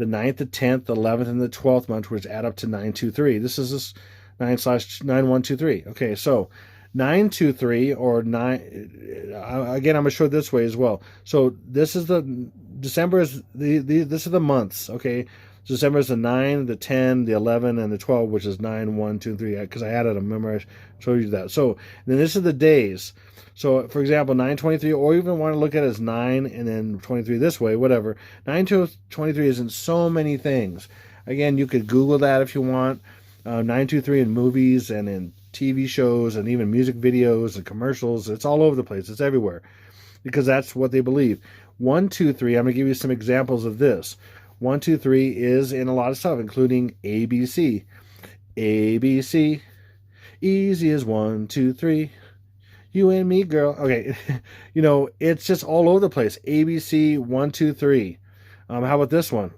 the 9th, the 10th, the 11th, and the 12th month, which add up to 923. This is this 9/9123. Okay, so 923 or 9. Again, I'm gonna show it this way as well. So this is the December is this is the months. Okay, December is the 9, the 10, the 11, and the 12, which is 9, 1, 2, 3. Because I added them. Remember, I showed you that. So then this is the days. So, for example, 923, or even want to look at it as 9 and then 23 this way, whatever. 9 to 23 is in so many things. Again, you could Google that if you want. 923 in movies and in TV shows and even music videos and commercials. It's all over the place. It's everywhere because that's what they believe. 123, I'm going to give you some examples of this. 123 is in a lot of stuff, including ABC. ABC, easy as 1, 2, 3. You and me, girl. Okay, you know, it's just all over the place. ABC, 1, 2, 3. How about this one?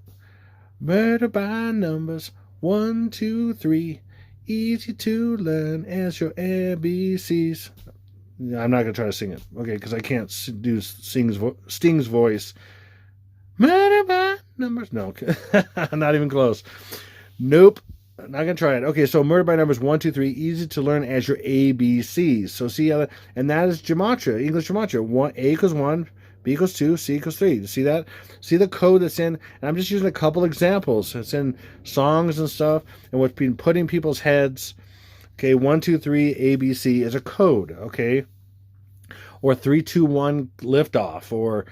Murder by numbers, 1, 2, 3. Easy to learn as your ABCs. I'm not going to try to sing it, okay, because I can't do Sting's voice. Murder by numbers. No, not even close. Nope. I'm not going to try it. Okay, so murder by numbers 1, 2, 3, easy to learn as your ABCs. So see how that, and that is gematria, English gematria. A equals 1, B equals 2, C equals 3. See that? See the code that's in, and I'm just using a couple examples. It's in songs and stuff, and what's been put in people's heads. Okay, 1, 2, 3, ABC is a code, okay? Or 3, 2, 1 liftoff, or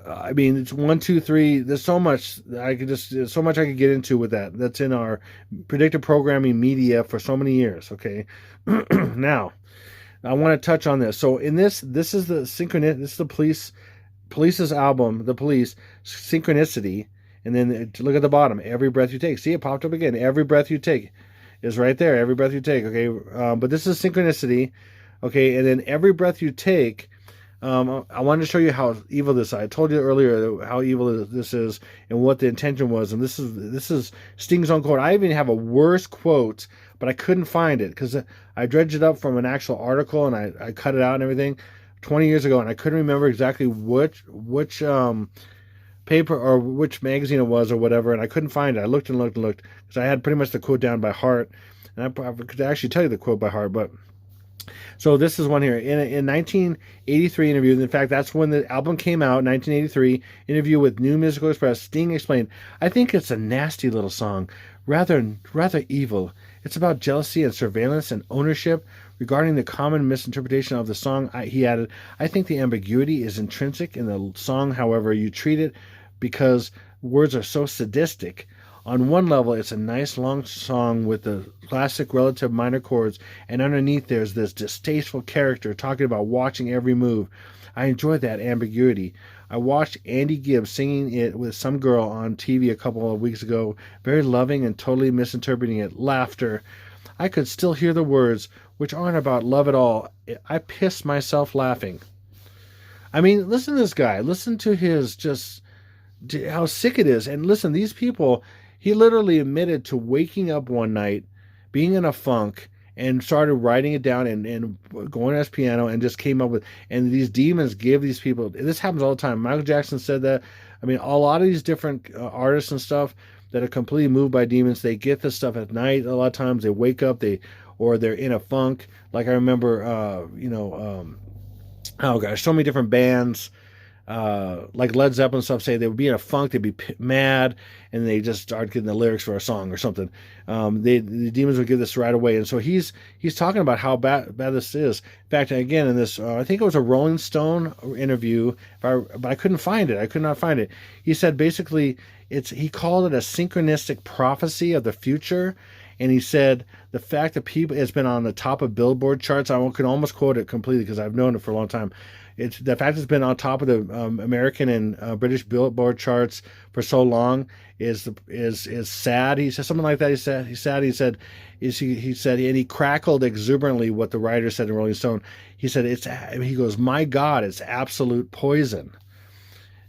I mean, it's 1, 2, 3. There's so much I could get into with that. That's in our predictive programming media for so many years. Okay, now I want to touch on this. So in this is the synchronicity. This is the Police's album, The Police, Synchronicity, and then look at the bottom. Every breath you take. See, it popped up again. Every breath you take is right there. Every breath you take. Okay, but this is synchronicity. Okay, and then every breath you take. I wanted to show you how evil this is. I told you earlier how evil this is and what the intention was. And this is Sting's own quote. I even have a worse quote, but I couldn't find it because I dredged it up from an actual article and I cut it out and everything 20 years ago, and I couldn't remember exactly which paper or which magazine it was or whatever, and I couldn't find it. I looked and looked and looked because I had pretty much the quote down by heart, and I could actually tell you the quote by heart, but. So this is one here. In 1983 interview, in fact, that's when the album came out, 1983, interview with New Musical Express, Sting explained, I think it's a nasty little song, rather evil. It's about jealousy and surveillance and ownership. Regarding the common misinterpretation of the song, he added, I think the ambiguity is intrinsic in the song, however you treat it, because words are so sadistic. On one level, it's a nice long song with the classic relative minor chords, and underneath there's this distasteful character talking about watching every move. I enjoy that ambiguity. I watched Andy Gibb singing it with some girl on TV a couple of weeks ago, very loving and totally misinterpreting it. Laughter. I could still hear the words, which aren't about love at all. I pissed myself laughing. I mean, listen to this guy. Listen to his just how sick it is. And listen, these people... He literally admitted to waking up one night, being in a funk, and started writing it down and going to his piano and just came up with, and these demons give these people, this happens all the time. Michael Jackson said that. I mean, a lot of these different artists and stuff that are completely moved by demons, they get this stuff at night. A lot of times they wake up, or they're in a funk. Like I remember, oh gosh, so many different bands, like Led Zeppelin and stuff, say they would be in a funk, they'd be mad, and they just start getting the lyrics for a song or something. The demons would give this right away, and so he's talking about how bad this is. In fact, again, in this, I think it was a Rolling Stone interview, but I couldn't find it. I could not find it. He said basically he called it a synchronistic prophecy of the future. And he said the fact that people, it's been on the top of Billboard charts. I can almost quote it completely because I've known it for a long time. It's the fact it's been on top of the American and British Billboard charts for so long is sad. He said something like that. He said and he crackled exuberantly what the writer said in Rolling Stone. He said he goes, my God, it's absolute poison.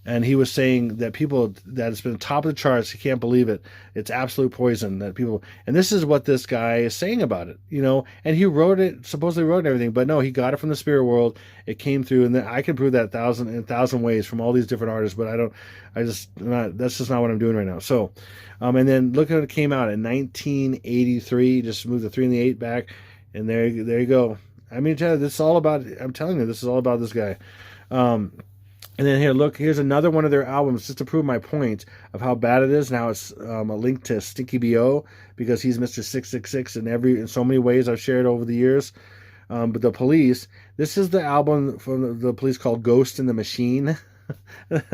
And he was saying that people, that it's been top of the charts, you can't believe it. It's absolute poison that people, and this is what this guy is saying about it, you know, and he wrote it, supposedly wrote everything, but no, he got it from the spirit world. It came through, and then I can prove that in a thousand ways from all these different artists, but that's just not what I'm doing right now. So, and then look at it came out in 1983, just move the 3 and the 8 back, and there you go. I mean, this is all about, I'm telling you, this is all about this guy. And then here, look, here's another one of their albums, just to prove my point of how bad it is. Now it's a link to Stinky B.O. because he's Mr. 666 in so many ways I've shared over the years. But the Police, this is the album from the Police called Ghost in the Machine.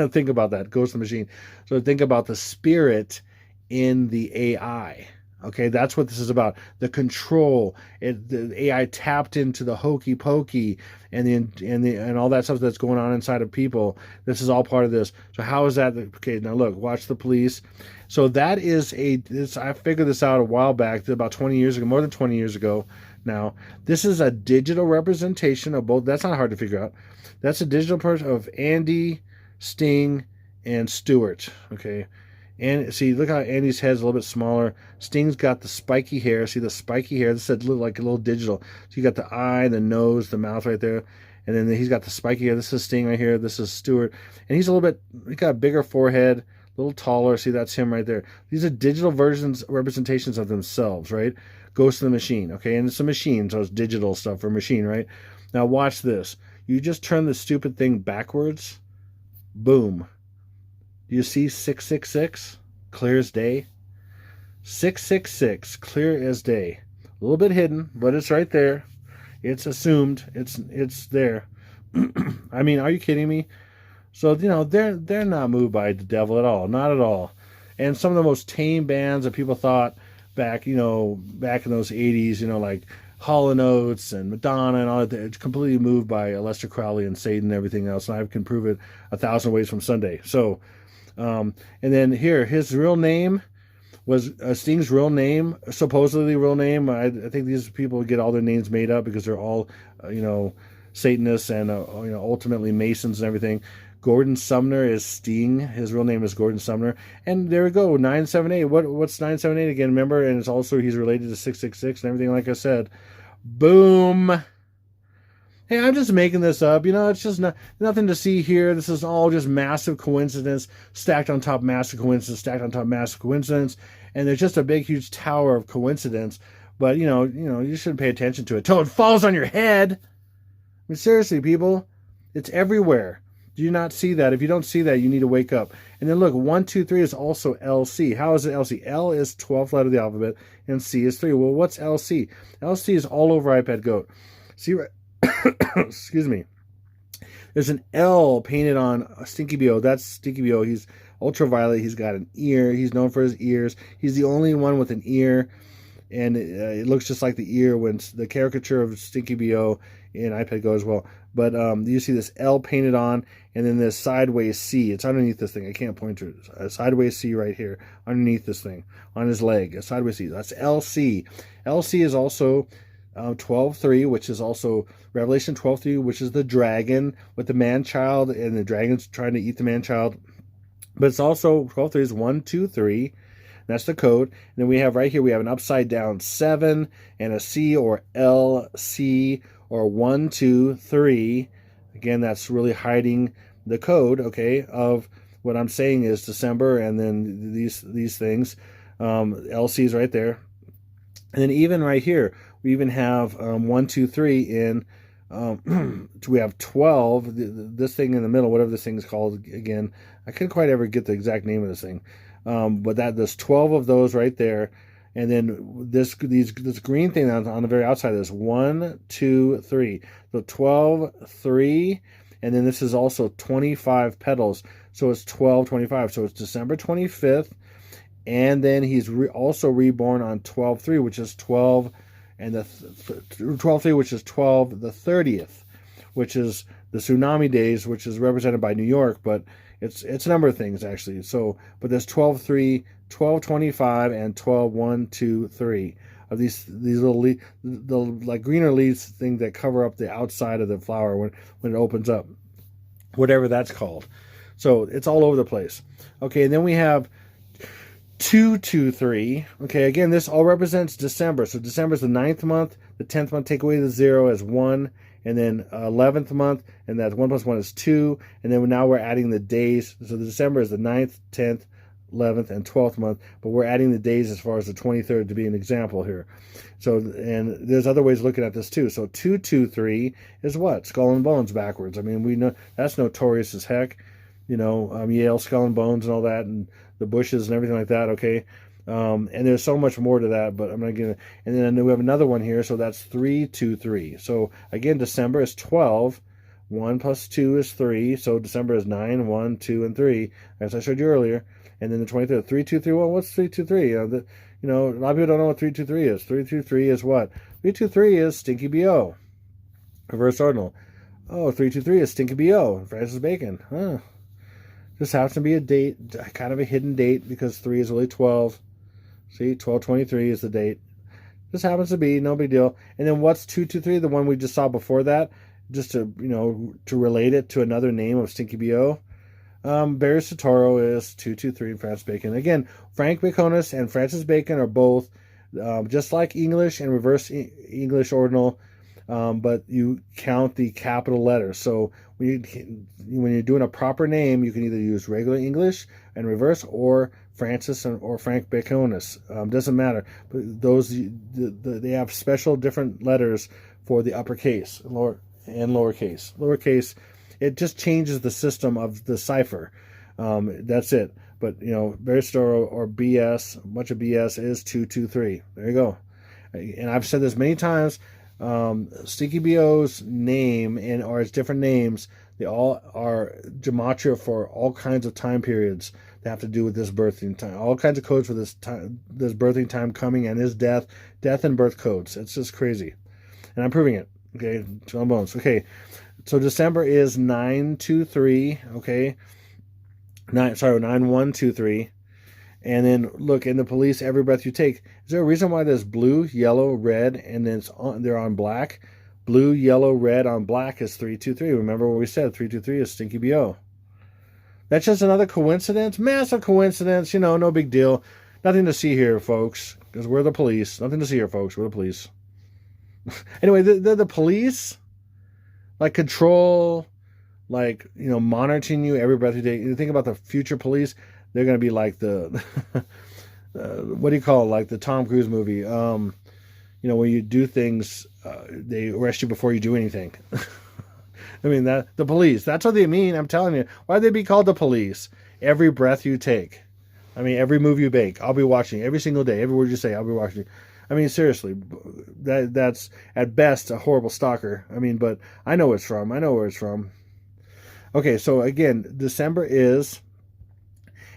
Think about that, Ghost in the Machine. So think about the spirit in the AI. Okay, that's what this is about. The control. The AI tapped into the hokey pokey and all that stuff that's going on inside of people. This is all part of this. So how is that? Okay, now look, watch the Police. So that is I figured this out a while back, about 20 years ago, more than 20 years ago now. This is a digital representation of both. That's not hard to figure out. That's a digital person of Andy, Sting, and Stewart. Okay. And see, look how Andy's head's a little bit smaller. Sting's got the spiky hair. See the spiky hair? This is like a little digital. So you got the eye, the nose, the mouth right there. And then he's got the spiky hair. This is Sting right here. This is Stewart. And he's got a bigger forehead, a little taller. See, that's him right there. These are digital representations of themselves, right? Ghost in the Machine, okay? And it's a machine, so it's digital stuff for machine, right? Now watch this. You just turn the stupid thing backwards. Boom. You see 666, clear as day? 666, clear as day. A little bit hidden, but it's right there. It's assumed. It's there. I mean, are you kidding me? So, you know, they're not moved by the devil at all. Not at all. And some of the most tame bands that people thought back in those 80s, you know, like Hall & Oates and Madonna and all that, it's completely moved by Aleister Crowley and Satan and everything else. And I can prove it 1,000 ways from Sunday. So, and then here, his real name was Sting's real name, supposedly real name. I think these people get all their names made up because they're all, Satanists and, ultimately Masons and everything. Gordon Sumner is Sting. His real name is Gordon Sumner. And there we go, 978. What's 978 again? Remember? And it's also, he's related to 666 and everything, like I said. Boom. Hey, I'm just making this up. You know, it's just nothing to see here. This is all just massive coincidence, stacked on top massive coincidence, stacked on top massive coincidence. And there's just a big, huge tower of coincidence. But, you shouldn't pay attention to it till it falls on your head. I mean, seriously, people, it's everywhere. Do you not see that? If you don't see that, you need to wake up. And then look, 1, 2, 3 is also LC. How is it LC? L is 12th letter of the alphabet, and C is 3. Well, what's LC? LC is all over iPad Goat. See, right? Excuse me. There's an L painted on Stinky B.O. That's Stinky B.O. He's ultraviolet. He's got an ear. He's known for his ears. He's the only one with an ear. And it looks just like the ear when the caricature of Stinky B.O. in iPad Go as well. But you see this L painted on, and then this sideways C. It's underneath this thing. I can't point to it. A sideways C right here, underneath this thing, on his leg. A sideways C. That's LC. LC is also 12:3, which is also Revelation 12:3, which is the dragon with the man-child, and the dragon's trying to eat the man-child. But it's also 12:3 is 1, 2, 3. That's the code. And then we have right here, we have an upside down 7 and a C or LC or 1, 2, 3. Again, that's really hiding the code, okay, of what I'm saying is December, and then these things. LC is right there. And then even right here, we even have 1, 2, 3 in, we have 12, this thing in the middle, whatever this thing is called again. I couldn't quite ever get the exact name of this thing. But there's 12 of those right there. And then this green thing on the very outside is 1, 2, 3. So 12, 3. And then this is also 25 petals. So it's 12, 25. So it's December 25th. And then he's also reborn on 12/3, which is 12, and the 12/3, which is 12, the 30th, which is the Tsunami days, which is represented by New York, but it's a number of things actually. So, but there's 12/3, 12/25, and 12/1, 2, 3 of these little the like greener leaves thing that cover up the outside of the flower when it opens up, whatever that's called. So it's all over the place. Okay, and then we have 223. Okay, again, this all represents December. So December is the 9th month. The 10th month, take away the 0 as 1. And then 11th month, and that 1 plus 1 is 2. And then now we're adding the days. So the December is the 9th, 10th, 11th, and 12th month. But we're adding the days as far as the 23rd to be an example here. So, and there's other ways of looking at this too. So 223 is what? Skull and Bones backwards. I mean, we know that's notorious as heck. You know, Yale, Skull and Bones and all that, and the bushes and everything like that, okay? And there's so much more to that, but I'm not going to. And then we have another one here, so that's 323. So again, December is 12. 1 plus 2 is 3. So December is 9, 1, 2, and 3, as I showed you earlier. And then the 23rd, 323. Well, what's 323? A lot of people don't know what 323 is. 323 is what? 323 is Stinky B.O. Reverse ordinal. Oh, 323 is Stinky B.O. Francis Bacon. Huh. This happens to be a date, kind of a hidden date, because 3 is really 12. See, 1223 is the date. This happens to be, no big deal. And then what's 223, the one we just saw before that? Just to, to relate it to another name of Stinky B.O. Barry Soetoro is 223 in Francis Bacon. Again, Frank Baconus and Francis Bacon are both just like English and reverse English ordinal, but you count the capital letters. So when you're doing a proper name, you can either use regular English and reverse, or Francis or Frank Baconus. Doesn't matter. But they have special different letters for the uppercase and lowercase. Lowercase, it just changes the system of the cipher. That's it. But Barry Soetoro or BS, a bunch of BS is 223. There you go. And I've said this many times. Stinky B.O.'s name or its different names, they all are gematria for all kinds of time periods that have to do with this birthing time. All kinds of codes for this time, this birthing time coming, and his death and birth codes. It's just crazy. And I'm proving it. Okay, John Bones. Okay, so December is 923. Okay, 9123. And then look, in the police, every breath you take. Is there a reason why there's blue, yellow, red, and then they're on black? Blue, yellow, red on black is 323. Remember what we said? 323 is Stinky B.O. That's just another coincidence? Massive coincidence. No big deal. Nothing to see here, folks, because we're the police. Nothing to see here, folks. We're the police. Anyway, the police, like, control, like, monitoring you every breath you take. You think about the future police. They're going to be like the, what do you call it? Like the Tom Cruise movie. When you do things, they arrest you before you do anything. I mean, the police, that's what they mean. I'm telling you. Why'd they be called the police? Every breath you take. I mean, every move you make, I'll be watching. Every single day, every word you say, I'll be watching. I mean, seriously, that's at best a horrible stalker. I mean, but I know where it's from. Okay, so again, December is...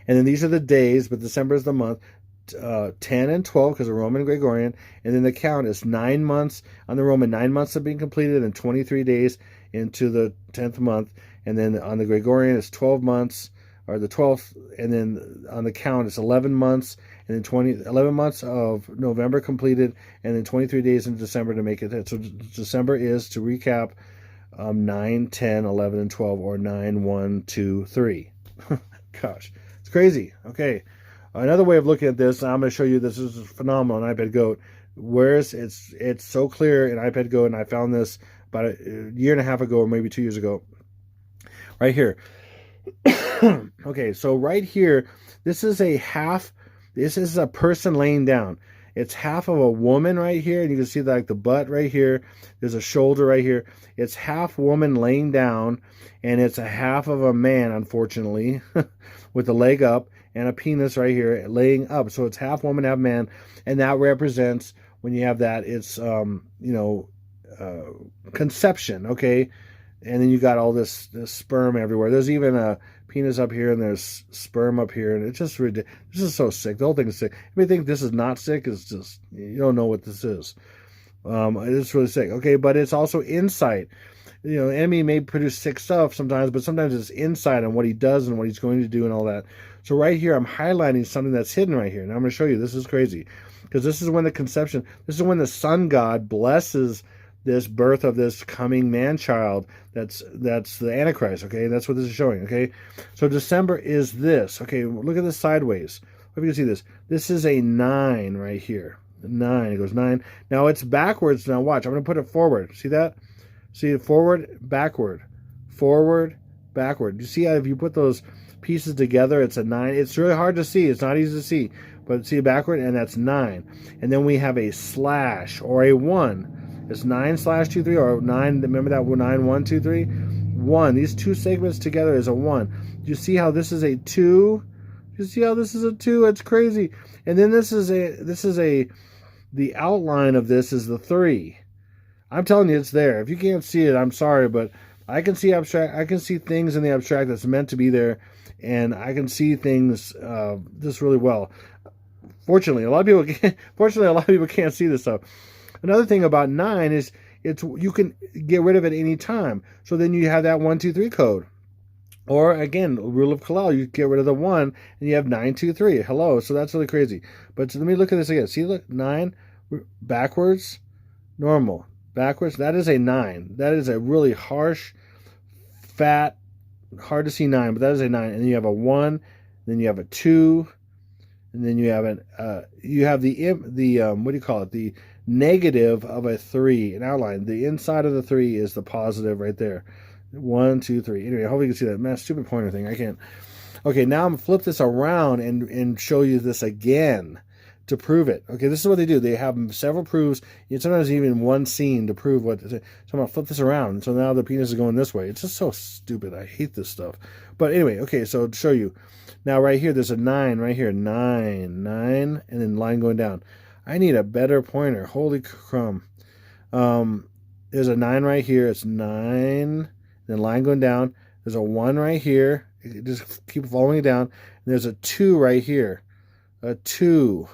And then these are the days, but December is the month, 10 and 12 because of Roman and Gregorian. And then the count is 9 months on the Roman, 9 months have been completed, and 23 days into the 10th month. And then on the Gregorian, it's 12 months, or the 12th. And then on the count, it's 11 months, and then 11 months of November completed, and then 23 days in December to make it. So December is, to recap, 9, 10, 11, and 12, or 9, 1, 2, 3. Gosh. Crazy. Okay, another way of looking at this, I'm going to show you, this is phenomenal in iPad Goat. Whereas it's so clear in iPad Goat, and I found this about a year and a half ago, or maybe 2 years ago. Right here. Okay, so right here, this is a person laying down. It's half of a woman right here, and you can see like the butt right here. There's a shoulder right here. It's half woman laying down, and it's a half of a man, unfortunately, with the leg up, and a penis right here laying up. So it's half woman, half man, and that represents, when you have that, it's conception, okay? And then you got all this sperm everywhere. There's even a penis up here, and there's sperm up here, and it's just ridiculous. This is so sick. The whole thing is sick. If you think this is not sick, it's just, you don't know what this is. It's really sick. Okay, but it's also insight. The enemy may produce sick stuff sometimes, but sometimes it's insight on what he does and what he's going to do and all that. So right here, I'm highlighting something that's hidden right here. And I'm going to show you. This is crazy. Because this is when the conception, this is when the sun god blesses this birth of this coming man-child. That's the Antichrist, okay? That's what this is showing, okay? So December is this. Okay, look at this sideways. Hope you can see this. This is a 9 right here. 9. It goes 9. Now it's backwards. Now watch. I'm going to put it forward. See that? See it forward, backward. Forward, backward. You see how if you put those pieces together, it's a 9. It's really hard to see. It's not easy to see. But see it backward, and that's 9. And then we have a slash or a 1. It's 9/2 3 or 9. Remember that 9 1 2 3 1. These two segments together is a 1. Do you see how this is a 2? You see how this is a 2? It's crazy. And then this is the outline of this is the 3. I'm telling you, it's there. If you can't see it, I'm sorry, but I can see abstract. I can see things in the abstract that's meant to be there, and I can see things just really well. Fortunately, a lot of people can't see this stuff. Another thing about 9 is you can get rid of it any time. So then you have that 1 2 3 code. Or again, rule of Kalal, you get rid of the 1 and you have 9 2 3. Hello. So that's really crazy. But so let me look at this again. See, look, 9 backwards, normal. Backwards, that is a 9. That is a really harsh, fat, hard to see 9, but that is a 9. And then you have a 1, then you have a 2, and then you have the what do you call it? The negative of a 3, an outline. The inside of the 3 is the positive right there. 1 2 3. Anyway, I hope you can see that. Man, stupid pointer thing. I can't. Okay, now I'm going to flip this around and show you this again to prove it. Okay, this is what they do. They have several proofs. Sometimes even one scene to prove what. So I'm going to flip this around. So now the penis is going this way. It's just so stupid. I hate this stuff. But anyway, okay, so to show you. Now right here, there's a 9 right here. 9, and then line going down. I need a better pointer. Holy crumb. There's a 9 right here. It's 9. Then line going down. There's a 1 right here. Just keep following it down. And there's a 2 right here. A 2.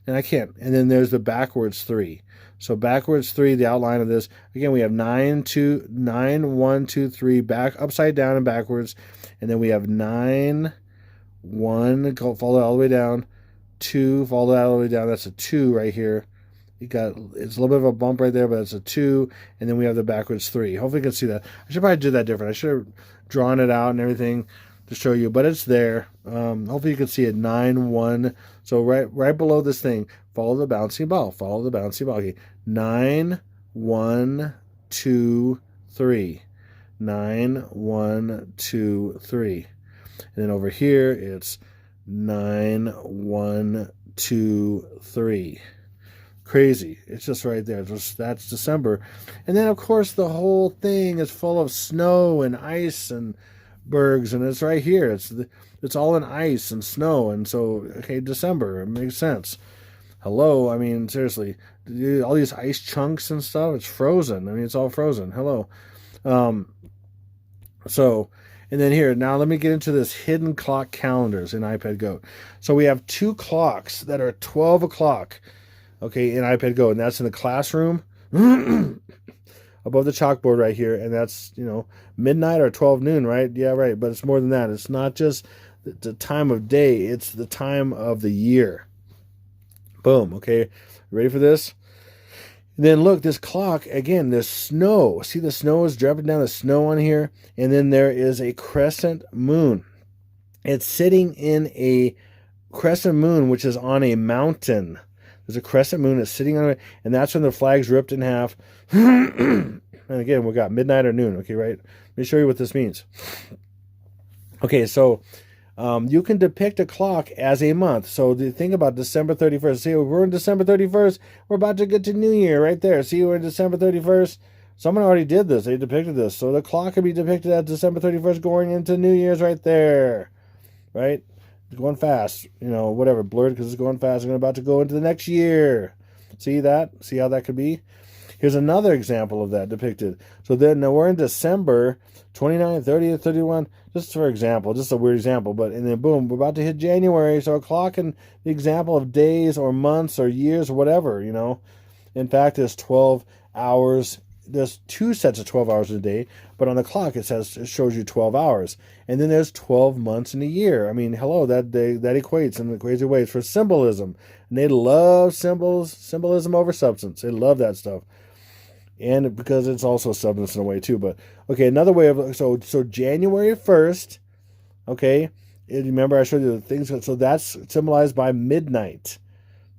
And I can't. And then there's the backwards 3. So backwards 3, the outline of this. Again, we have 9 1 2 3 back upside down and backwards. And then we have 9 1 follow all the way down. 2 follow all the way down. That's a 2 right here. It's a little bit of a bump right there, but it's a 2, and then we have the backwards 3. Hopefully you can see that. I should probably do that different. I should have drawn it out and everything to show you, but it's there. Hopefully you can see it. 9 1. So right below this thing, follow the bouncing ball. Follow the bouncing ball. Okay. 9 1 2 3. 9 1 2 3. And then over here it's 9 1 2 3. Crazy. It's just right there. That's December. And then, of course, the whole thing is full of snow and ice and bergs, and it's right here. It's all in ice and snow, and so, okay, December. It makes sense. Hello? I mean, seriously. All these ice chunks and stuff, it's frozen. I mean, it's all frozen. Hello. And then here, now let me get into this hidden clock calendars in iPad Go. So we have 2 clocks that are 12 o'clock. Okay, in iPad Go, and that's in the classroom above the chalkboard right here, and that's, midnight or 12 noon, right? Yeah, right, but it's more than that. It's not just the time of day, it's the time of the year. Boom, okay, ready for this? And then look, this clock, again, there's snow. See, the snow is dropping down, the snow on here, and then there is a crescent moon. It's sitting in a crescent moon, which is on a mountain. There's a crescent moon that's sitting on it, and that's when the flag's ripped in half. And again, we got midnight or noon. Okay, right? Let me show you what this means. Okay, so you can depict a clock as a month. So think about December 31st. See, we're in December 31st. We're about to get to New Year right there. See, we're in December 31st. Someone already did this. They depicted this. So the clock can be depicted as December 31st going into New Year's right there. Right? It's going fast, whatever, blurred because it's going fast. We're about to go into the next year. See that? See how that could be? Here's another example of that depicted. So then now we're in December 29th, 30th, 31, just for example, just a weird example. And then boom, we're about to hit January. So a clock and the example of days or months or years or whatever, In fact, there's 12 hours. There's 2 sets of 12 hours a day, but on the clock it shows you 12 hours. And then there's 12 months in a year. I mean, hello, that equates in crazy ways for symbolism. And they love symbolism over substance. They love that stuff. and because it's also substance in a way too. But okay, another way of so January 1st. Okay, and remember I showed you the things. So that's symbolized by midnight.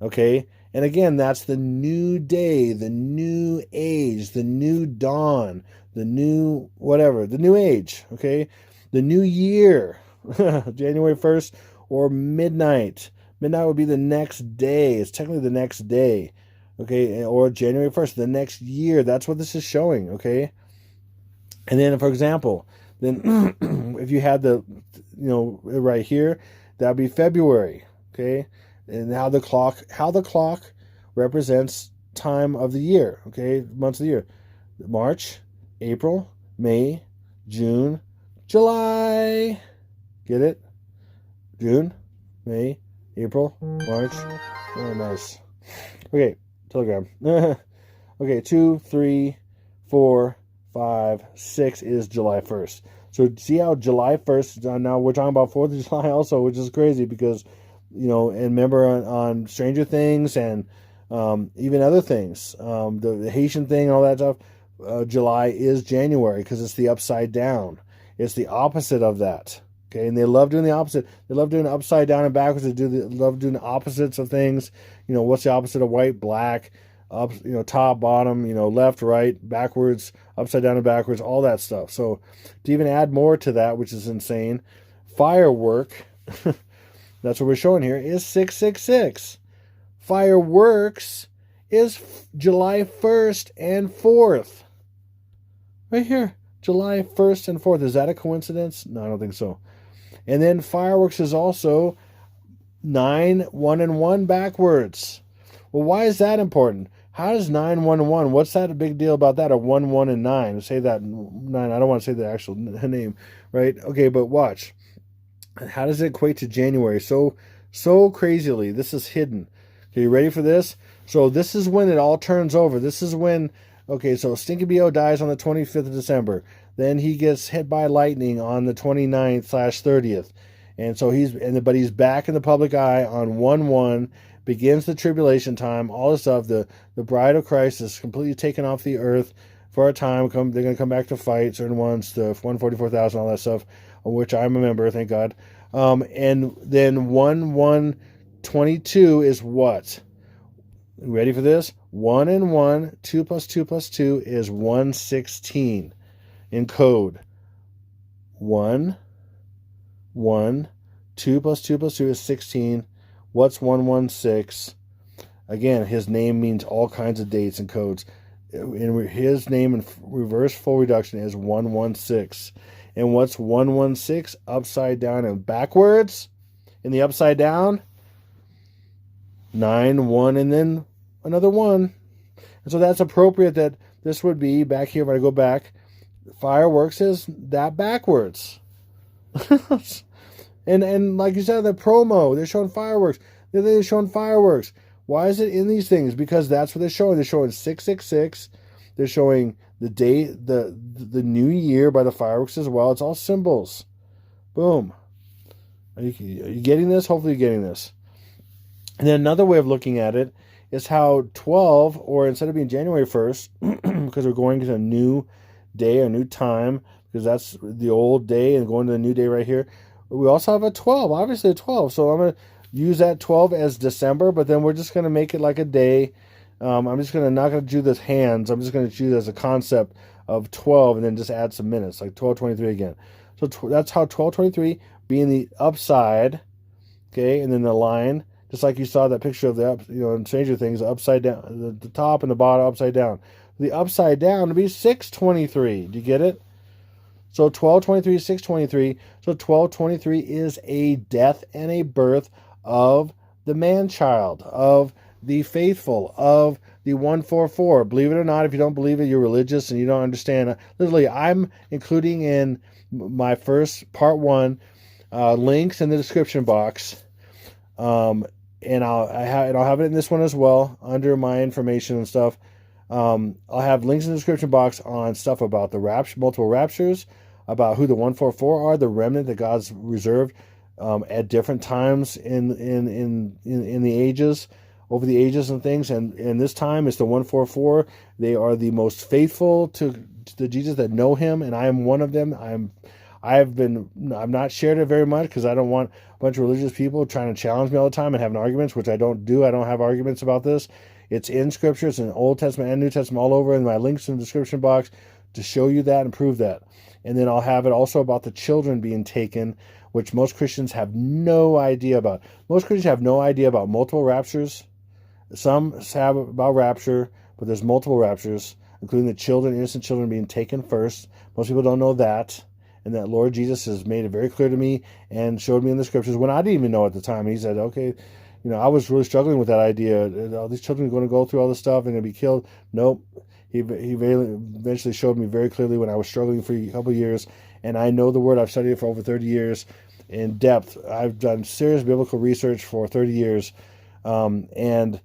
Okay, and again, that's the new day, the new age, the new dawn, the new whatever, the new age. Okay, the new year, January 1st or midnight. Midnight would be the next day. It's technically the next day. Okay, or January 1st, the next year. That's what this is showing. Okay, and then for example, then if you had the, right here, that'd be February. Okay, and how the clock represents time of the year. Okay, months of the year: March, April, May, June, July. Get it? June, May, April, March. Oh, nice. Okay, Telegram. Okay, 2, 3, 4, 5, 6 is July 1st. So see how July 1st, now we're talking about 4th of July also, which is crazy because, and remember on Stranger Things and even other things, the Haitian thing and all that stuff, July is January because it's the upside down. It's the opposite of that. Okay, and they love doing the opposite. They love doing upside down and backwards. They love doing the opposites of things. What's the opposite of white? Black. Up, top, bottom, left, right, backwards, upside down and backwards, all that stuff. So to even add more to that, which is insane, firework, that's what we're showing here, is 666. Fireworks is July 1st and 4th. Right here, July 1st and 4th. Is that a coincidence? No, I don't think so. And then fireworks is also 9, 1, and 1 backwards. Well, why is that important? How does 9, 1, and 1? What's that a big deal about that? Or 1, 1, and 9? Say that 9. I don't want to say the actual name, right? Okay, but watch. How does it equate to January? So crazily. This is hidden. Okay, you ready for this? So this is when it all turns over. This is when, okay, so Stinky B.O. dies on the 25th of December. Then he gets hit by lightning on the 29th/30th. And so but he's back in the public eye on 1/1, begins the tribulation time, all this stuff. The bride of Christ is completely taken off the earth for a time. They're going to come back to fight certain ones, the 144,000, all that stuff, which I'm a member, thank God. And then 1/1/22 is what? Ready for this? 1 and 1, 2 plus 2 plus 2 is 116 in code. 1, 1, 2 plus 2 plus 2 is 16. What's 116? Again, his name means all kinds of dates and codes. His name in reverse full reduction is 116. And what's 116 upside down and backwards? In the upside down, 9, 1, and then another 1. And so that's appropriate that this would be back here. When I go back, fireworks is that backwards. And like you said, the promo, they're showing fireworks. They're showing fireworks. Why is it in these things? Because that's what they're showing. They're showing 666. They're showing the date, the new year by the fireworks as well. It's all symbols. Boom. Are you getting this? Hopefully you're getting this. And then another way of looking at it is how 12, or instead of being January 1st, because we're going to a new day, a new time, because that's the old day and going to the new day right here. We also have a 12, obviously a 12. So I'm going to use that 12 as December, but then we're just going to make it like a day. I'm just going to not going to do this hands. I'm just going to choose as a concept of 12 and then just add some minutes, like 12:23 again. So that's how 12:23 being the upside, okay, and then the line, just like you saw that picture of the in Stranger Things, the upside down, the top and the bottom upside down. The upside down would be 6:23. Do you get it? So 12:23, 6:23. So 12:23 is a death and a birth of the man-child, of the faithful, of the 144. Believe it or not, if you don't believe it, you're religious and you don't understand. Literally, I'm including in my first part 1 links in the description box, and I'll have it in this one as well under my information and stuff. I'll have links in the description box on stuff about the multiple raptures, about who the 144 are, the remnant that God's reserved at different times in the ages, over the ages and things. And this time it's the 144. They are the most faithful to the Jesus that know him, and I am one of them. I've not shared it very much because I don't want a bunch of religious people trying to challenge me all the time and having arguments, which I don't do. I don't have arguments about this. It's in Scripture. It's in Old Testament and New Testament all over, and my links in the description box to show you that and prove that. And then I'll have it also about the children being taken, which most Christians have no idea about. Most Christians have no idea about multiple raptures. Some have about rapture, but there's multiple raptures, including the children, innocent children being taken first. Most people don't know that. And that Lord Jesus has made it very clear to me and showed me in the Scriptures when I didn't even know at the time. He said, okay, I was really struggling with that idea. All these children are going to go through all this stuff and going to be killed. Nope. He eventually showed me very clearly when I was struggling for a couple of years. And I know the Word. I've studied it for over 30 years in depth. I've done serious biblical research for 30 years. And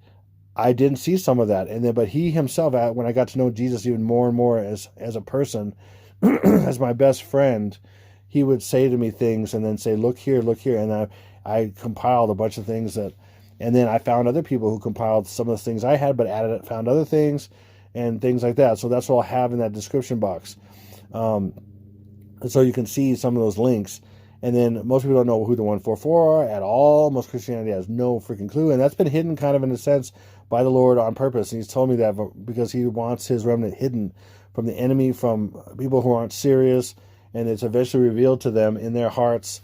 I didn't see some of that. But he himself, when I got to know Jesus even more and more as a person, as my best friend, he would say to me things and then say, look here. And I compiled a bunch of things and then I found other people who compiled some of the things I had, but found other things and things like that. So that's what I'll have in that description box. So you can see some of those links. And then most people don't know who the 144 are at all. Most Christianity has no freaking clue. And that's been hidden kind of in a sense by the Lord on purpose. And he's told me that because he wants his remnant hidden from the enemy, from people who aren't serious, and it's eventually revealed to them in their hearts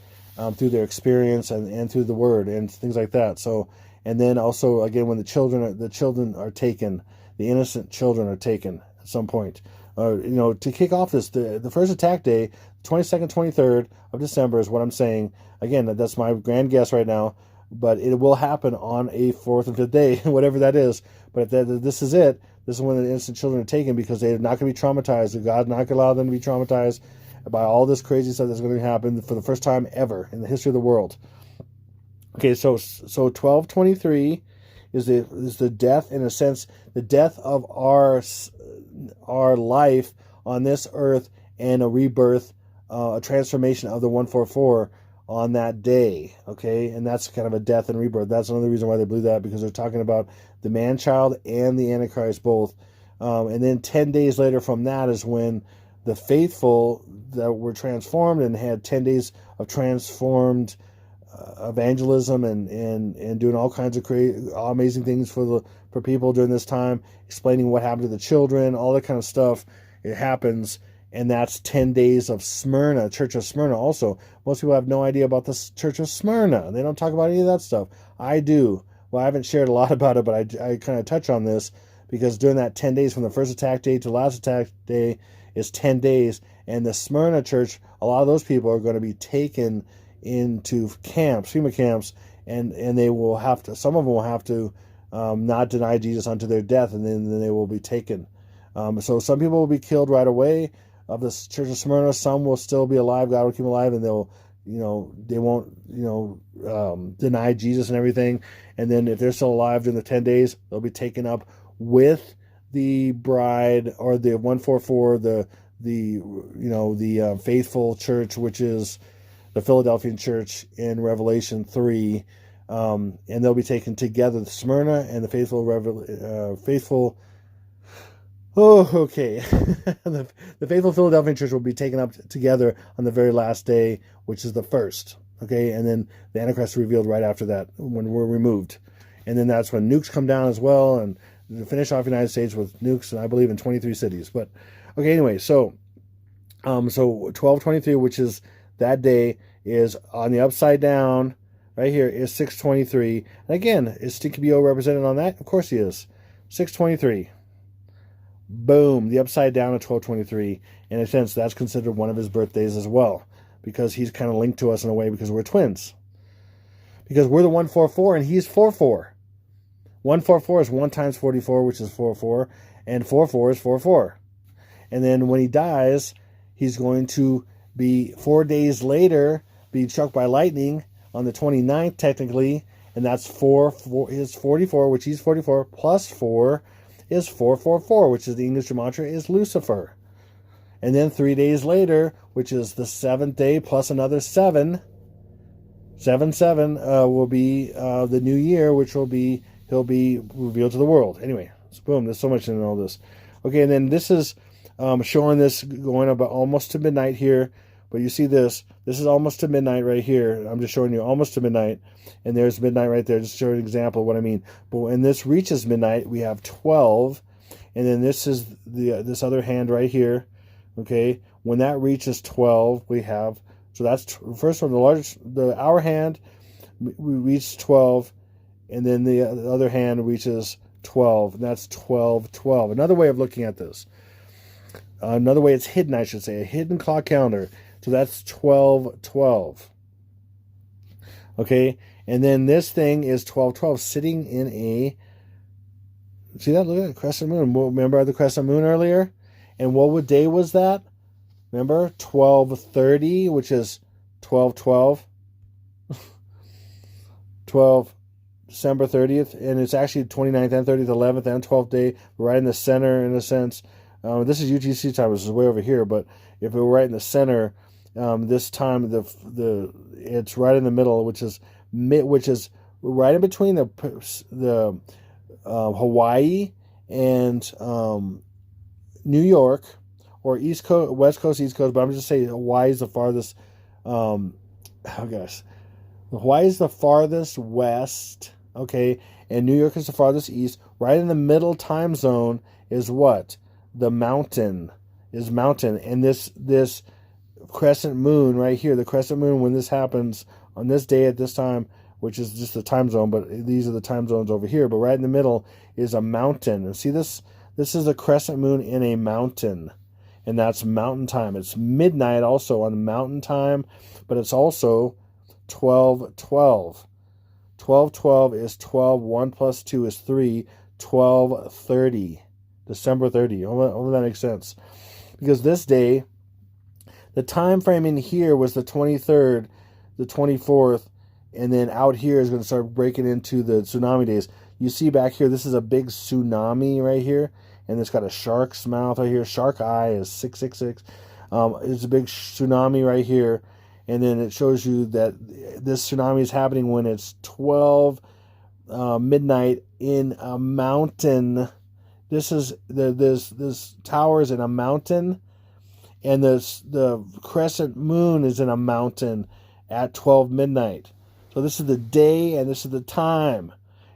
through their experience and through the Word and things like that. So, and then also again, when the children are taken, the innocent children are taken at some point. To kick off this, the first attack day, 22nd, 23rd of December is what I'm saying. Again, that's my grand guess right now, but it will happen on a 4th and 5th day, whatever that is. But this is it. This is when the innocent children are taken because they're not going to be traumatized. God's not going to allow them to be traumatized by all this crazy stuff that's going to happen for the first time ever in the history of the world. Okay, so 1223 is the death, in a sense, the death of our life on this earth, and a rebirth, a transformation of the 144 on that day. Okay, and that's kind of a death and rebirth. That's another reason why they believe that, because they're talking about the man-child and the Antichrist both. And then 10 days later from that is when the faithful that were transformed and had 10 days of transformed evangelism and doing all kinds of amazing things for people during this time, explaining what happened to the children, all that kind of stuff. It happens, and that's 10 days of Smyrna, Church of Smyrna. Also, most people have no idea about the Church of Smyrna. They don't talk about any of that stuff. I do. Well, I haven't shared a lot about it, but I kind of touch on this because during that 10 days from the first attack day to the last attack day is 10 days. And the Smyrna church, a lot of those people are going to be taken into camps, FEMA camps, and they will have to, some of them will have to not deny Jesus unto their death, and then they will be taken. So some people will be killed right away of the Church of Smyrna. Some will still be alive. God will keep them alive, and they won't, deny Jesus and everything. And then if they're still alive during the 10 days, they'll be taken up with the bride, or the 144, the faithful church, which is the Philadelphian church in Revelation 3. And they'll be taken together, the Smyrna and the faithful. Oh, okay. The faithful Philadelphian church will be taken up together on the very last day, which is the 1st. Okay, and then the Antichrist is revealed right after that when we're removed. And then that's when nukes come down as well, and finish off the United States with nukes, and I believe in 23 cities. But, okay, anyway, so 1223, which is that day, is on the upside down, right here, is 623. And again, is TKBO represented on that? Of course he is. 623. Boom, the upside down of 1223. In a sense, that's considered one of his birthdays as well, because he's kind of linked to us in a way because we're twins. Because we're the 144 and he's 44. 144 is 1 times 44, which is 44, and 44 is 44. And then when he dies, he's going to be 4 days later, be struck by lightning on the 29th, technically, and that's 4 is 44, which he's 44, plus 4 is 444, which is the English gematria, is Lucifer. And then 3 days later, which is the 7th day, plus another 7, will be the new year, which will be he'll be revealed to the world. Anyway, so boom, there's so much in all this. Okay, and then this is showing this going about almost to midnight here. But you see this. This is almost to midnight right here. I'm just showing you almost to midnight. And there's midnight right there. Just showing an example of what I mean. But when this reaches midnight, we have 12. And then this is this other hand right here. Okay. When that reaches 12, we have... So that's first one, the hour hand, we reach 12. And then the other hand reaches 12. And that's 12:12. Another way of looking at this. Another way it's hidden, I should say. A hidden clock calendar. So that's 12:12. Okay, and then this thing is 12:12, sitting in a... See that? Look at that crescent moon. Remember the crescent moon earlier? And what day was that? Remember? 12:30, which is 12:12. 12 December 30th, and it's actually 29th and 30th, 11th and 12th day, right in the center in a sense. This is UTC time, which is way over here, but if it were right in the center, this time it's right in the middle, which is right in between the Hawaii and New York, or East Coast, West Coast, East Coast. But I'm just saying Hawaii is the farthest. Hawaii is the farthest west. Okay, and New York is the farthest east. Right in the middle time zone is what? The mountain is mountain, and this crescent moon right here, the crescent moon, when this happens on this day at this time, which is just the time zone, but these are the time zones over here, but right in the middle is a mountain. And see this is a crescent moon in a mountain, and that's mountain time. It's midnight also on mountain time, but it's also 12:12. 12:12 is 12. 1 plus 2 is 3. 12:30. December 30. Hopefully that makes sense. Because this day, the time frame in here was the 23rd, the 24th, and then out here is going to start breaking into the tsunami days. You see back here, this is a big tsunami right here, and it's got a shark's mouth right here. Shark eye is 666. There's a big tsunami right here, and then it shows you that this tsunami is happening when it's 12 midnight in a mountain. This tower is in a mountain, and the crescent moon is in a mountain at 12 midnight. So this is the day, and this is the time.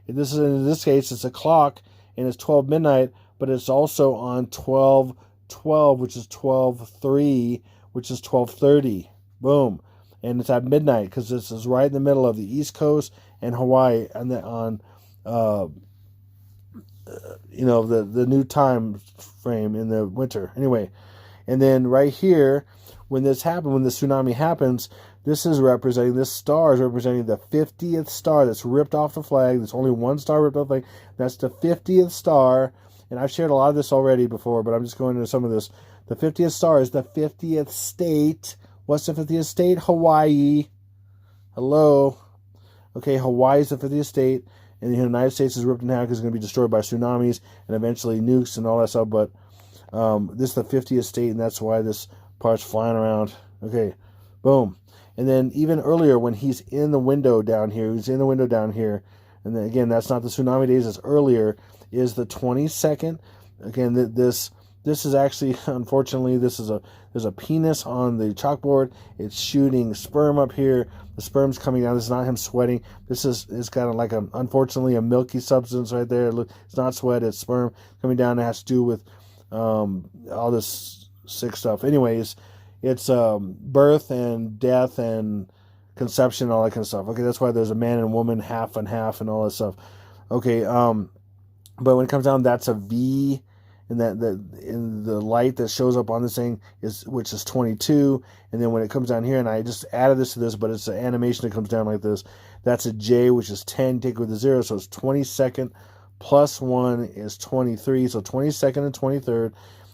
In this case, it's a clock, and it's 12 midnight, but it's also on 12:12, which is 12:03, which is 12:30. Boom. And it's at midnight, because this is right in the middle of the East Coast and Hawaii, and the new time frame in the winter. Anyway, and then right here, when this happened, when the tsunami happens, this star is representing the 50th star that's ripped off the flag. There's only one star ripped off the flag. That's the 50th star. And I've shared a lot of this already before, but I'm just going into some of this. The 50th star is the 50th state. What's the 50th state? Hawaii. Hello. Okay, Hawaii is the 50th state. And the United States is ripped in half because it's going to be destroyed by tsunamis and eventually nukes and all that stuff. But this is the 50th state, and that's why this part's flying around. Okay, boom. And then even earlier, when he's in the window down here, and then again, that's not the tsunami days, it's earlier, is the 22nd. Again, this is actually, unfortunately, there's a penis on the chalkboard. It's shooting sperm up here. The sperm's coming down. This is not him sweating. It's kind of like unfortunately, a milky substance right there. It's not sweat, it's sperm coming down. It has to do with all this sick stuff. Anyways, it's birth and death and conception, all that kind of stuff. Okay, that's why there's a man and woman, half and half, and all that stuff. Okay, but when it comes down, that's a V, and that in the light that shows up on this thing which is 22, and then when it comes down here, and I just added this to this, but it's an animation that comes down like this. That's a J, which is 10. Take with the 0, so it's 22nd plus 1 is 23. So 22nd and 23rd.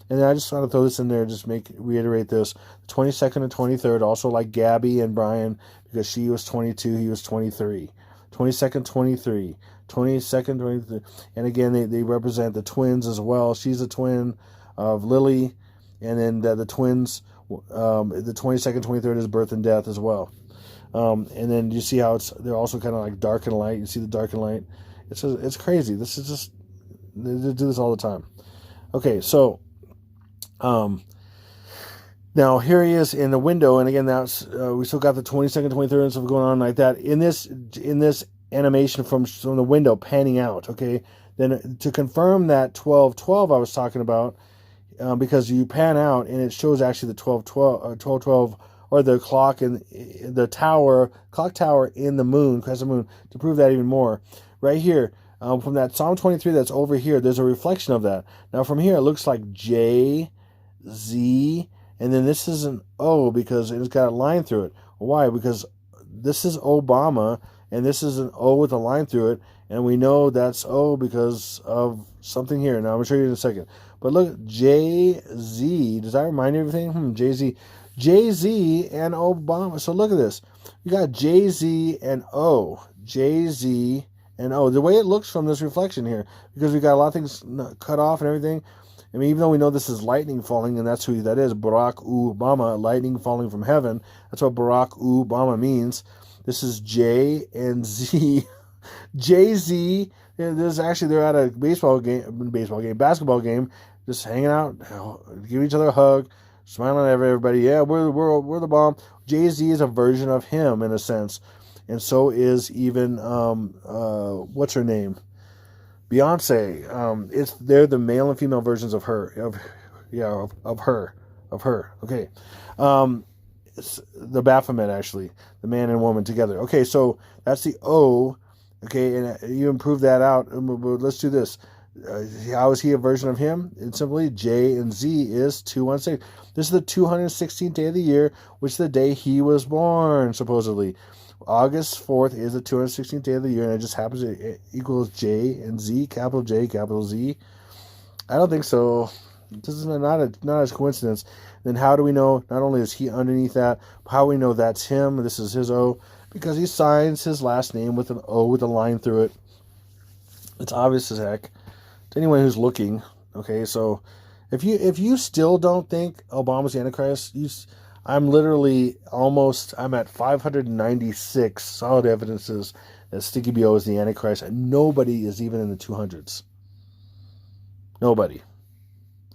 And then I just want to throw this in there, just reiterate this. 22nd and 23rd, also like Gabby and Brian, because she was 22, he was 23. 22nd, 23. 22nd, 23. And again, they represent the twins as well. She's a twin of Lily. And then the twins, the 22nd, 23rd is birth and death as well. And then you see how they're also kind of like dark and light. You see the dark and light It's crazy. This is just, they do this all the time. Okay, so now here he is in the window, and again, that's we still got the 22nd, 23rd, and stuff going on like that in this animation from the window panning out. Okay, then to confirm that 12:12 I was talking about, because you pan out and it shows actually the 12:12 or the clock in the clock tower in the moon, crescent moon, to prove that even more. Right here, from that Psalm 23 that's over here, there's a reflection of that. Now from here, it looks like J, Z, and then this is an O because it's got a line through it. Why? Because this is Obama, and this is an O with a line through it, and we know that's O because of something here. Now I'm going to show you in a second. But look, J-Z, does that remind you of anything? J-Z. Jay-Z and Obama. So look at this. You got Jay-Z and O. Jay-Z and O. The way it looks from this reflection here, because we got a lot of things cut off and everything. I mean, even though we know this is lightning falling, and that's who that is, Barack Obama, lightning falling from heaven. That's what Barack Obama means. This is J and Z. Jay-Z. There's actually, they're at a basketball game, just hanging out, giving each other a hug, smiling at everybody. Yeah, we're the bomb. Jay-Z is a version of him in a sense, and so is even what's her name, Beyonce. They're the male and female versions of her. Of her. Okay, it's the Baphomet, actually, the man and woman together. Okay, so that's the O. Okay, and you improve that out. Let's do this. How is he a version of him? It's simply J and Z is 216. This is the 216th day of the year, which is the day he was born, supposedly. August 4th is the 216th day of the year, and it just happens to equals J and Z, capital J, capital Z. I don't think so. This is not a coincidence. Then how do we know, not only is he underneath that, how do we know that's him, this is his O? Because he signs his last name with an O with a line through it. It's obvious as heck to anyone who's looking. Okay, so if you still don't think Obama's the Antichrist, I'm at 596 solid evidences that Sticky B.O. is the Antichrist, and nobody is even in the 200s. Nobody.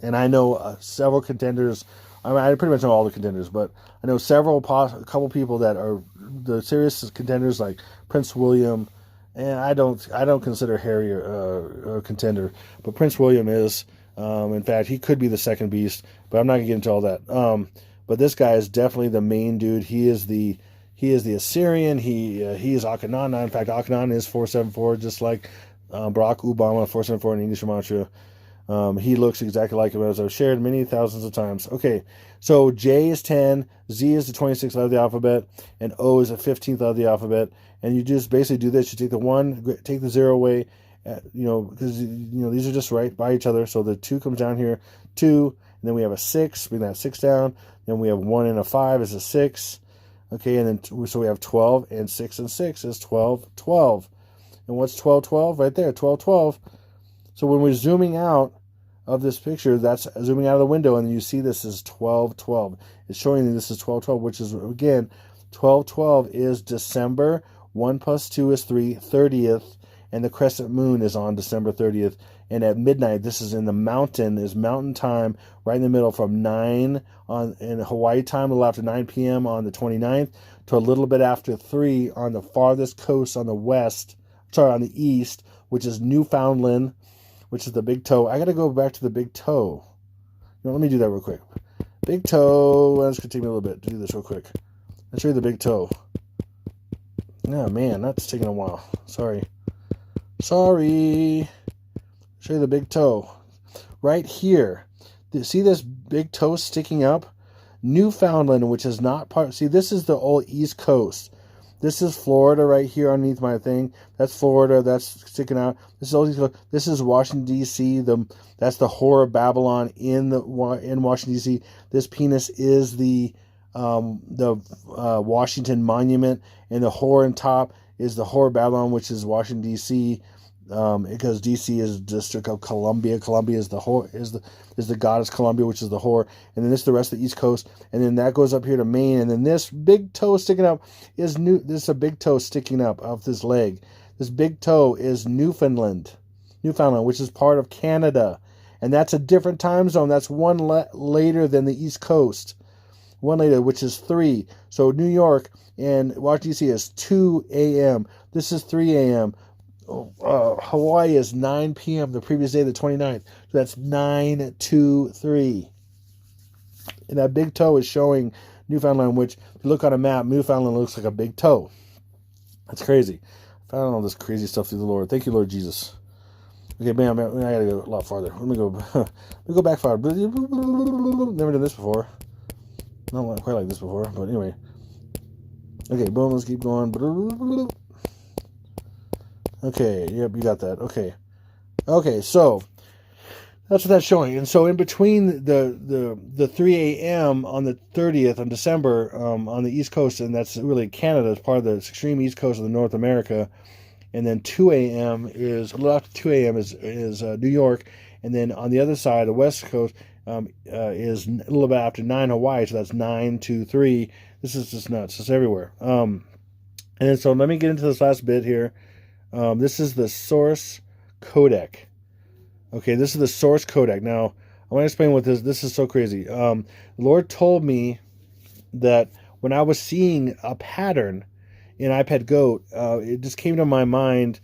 And I know several contenders. I mean, I pretty much know all the contenders, but I know a couple people that are the serious contenders, like Prince William, and I don't consider Harry a contender, but Prince William is. In fact, he could be the second beast, but I'm not gonna get into all that. But this guy is definitely the main dude. He is the Assyrian. He is Akhenaten. In fact, Akhenaten is 474, just like Barack Obama 474 in English gematria. He looks exactly like him, as I've shared many thousands of times. Okay, so J is 10, Z is the 26th letter of the alphabet, and O is the 15th letter of the alphabet. And you just basically do this. You take the 1, take the 0 away, because these are just right by each other. So the 2 comes down here, 2, and then we have a 6. Bring that 6 down. Then we have 1 and a 5 is a 6. Okay, and then so we have 12, and 6 and 6 is 12, 12. And what's 12, 12? Right there, 12, 12. So when we're zooming out of this picture, that's zooming out of the window, and you see this is 12, 12. It's showing you this is 12, 12, which is, again, 12, 12 is December. 1 plus 2 is 3, 30th, and the crescent moon is on December 30th. And at midnight, this is in the mountain, is mountain time, right in the middle, from 9 in Hawaii time, a little after 9 p.m. on the 29th, to a little bit after 3 on the farthest coast on the east, which is Newfoundland, which is the big toe. I got to go back to the big toe. Let me do that real quick. Big toe. That's going to take me a little bit to do this real quick. I'll show you the big toe. Oh, man, that's taking a while. Sorry. Show you the big toe. Right here. See this big toe sticking up? Newfoundland, which is not part... See, this is the old East Coast. This is Florida right here underneath my thing. That's Florida. That's sticking out. This is Washington, D.C. That's the Whore of Babylon in Washington, D.C. This penis is the Washington Monument, and the whore on top is the Whore of Babylon, which is Washington, D.C., because D.C. is District of Columbia. Columbia is the whore, is the goddess Columbia, which is the whore, and then this is the rest of the East Coast, and then that goes up here to Maine, and then this big toe sticking up is new. This is a big toe sticking up off this leg. This big toe is Newfoundland, which is part of Canada. And that's a different time zone. That's one later than the East Coast. One later, which is 3. So New York and Washington, D.C. is 2 a.m. This is 3 a.m. Hawaii is 9 p.m. the previous day, the 29th. So that's 9-2-3. And that big toe is showing Newfoundland, which, if you look on a map, Newfoundland looks like a big toe. That's crazy. I found all this crazy stuff through the Lord. Thank you, Lord Jesus. Okay, man, I gotta go a lot farther. Let me go back farther. Never done this before. Not quite like this before, but anyway. Okay, boom, let's keep going. Okay, yep, you got that. Okay, so that's what that's showing. And so in between the 3 a.m. on the 30th of December on the East Coast, and that's really Canada, it's part of the extreme East Coast of the North America. And then 2 a.m. is, a little after 2 a.m. is New York. And then on the other side, the West Coast, is a little bit after 9 Hawaii. So that's 9-2-3. This is just nuts. It's everywhere. And then, so let me get into this last bit here. This is the source codec. Okay, this is the source codec. Now, I want to explain what this is so crazy. The Lord told me that when I was seeing a pattern in iPad Goat, it just came to my mind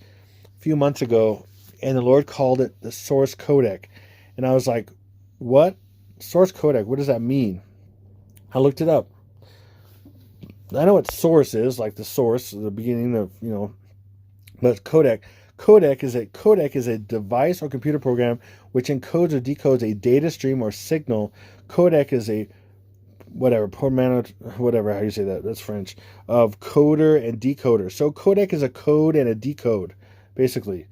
a few months ago, and the Lord called it the source codec. And I was like, what? Source codec, what does that mean? I looked it up. I know what source is, like the source, the beginning of, but codec. Codec is a device or computer program which encodes or decodes a data stream or signal. Codec is a whatever how you say that, that's French, of coder and decoder. So codec is a code and a decode, basically.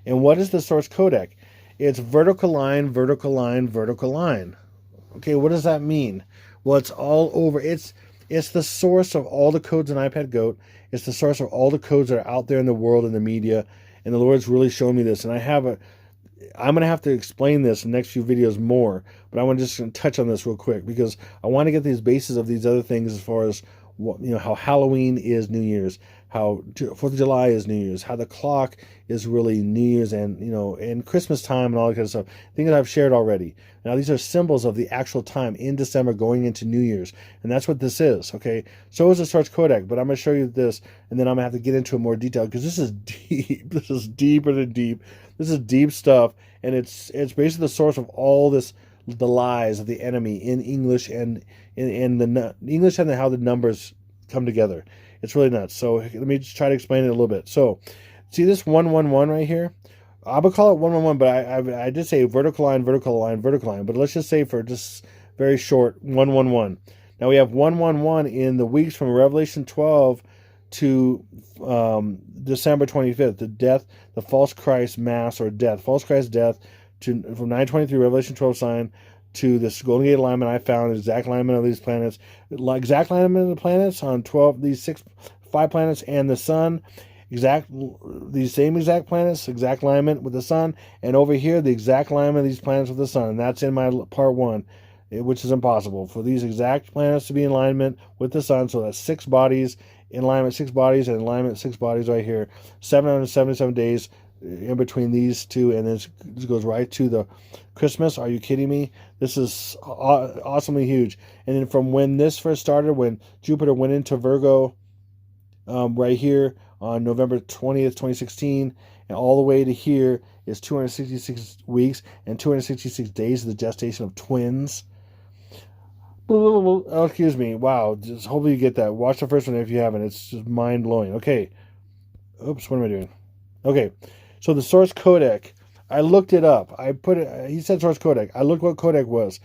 And what is the source codec? It's vertical line, vertical line, vertical line. Okay, what does that mean? Well, it's all over. It's the source of all the codes in iPad Goat. It's the source of all the codes that are out there in the world, in the media. And the Lord's really shown me this. And I'm going to have to explain this in the next few videos more. But I want to just touch on this real quick, because I want to get these bases of these other things, as far as how Halloween is New Year's, how 4th of July is New Year's, how the clock is really New Year's, and and Christmas time and all that kind of stuff. Things that I've shared already. Now these are symbols of the actual time in December going into New Year's, and that's what this is. Okay, so is the source codec, but I'm going to show you this, and then I'm going to have to get into it more detail, because this is deep. This is deeper than deep. This is deep stuff, and it's basically the source of all this, the lies of the enemy in English, and in the English, and how the numbers come together. It's really nuts. So let me just try to explain it a little bit. So see this 111 right here? I would call it 111, but I did say vertical line, vertical line, vertical line. But let's just say, for just very short, 111. Now we have 111 in the weeks from Revelation 12 to December 25th. The false Christ mass, or death, false Christ death, from 923 Revelation 12 sign to this Golden Gate alignment. I found exact alignment of these planets, exact alignment of the planets on 5 planets, and the sun, these same exact planets, exact alignment with the sun, and over here the exact alignment of these planets with the sun. And that's in my part 1, which is impossible for these exact planets to be in alignment with the sun. So that's 6 bodies in alignment, 6 bodies, and alignment 6 bodies right here. 777 days in between these two, and then this goes right to the Christmas. Are you kidding me? This is awesomely huge. And then from when this first started, when Jupiter went into Virgo, right here on November 20th, 2016, and all the way to here is 266 weeks and 266 days of the gestation of twins. Oh, excuse me. Wow. Just hopefully you get that. Watch the first one if you haven't. It's just mind-blowing. Okay. Oops, what am I doing? Okay. So the source codec, I looked it up. He said source codec. I looked what codec was.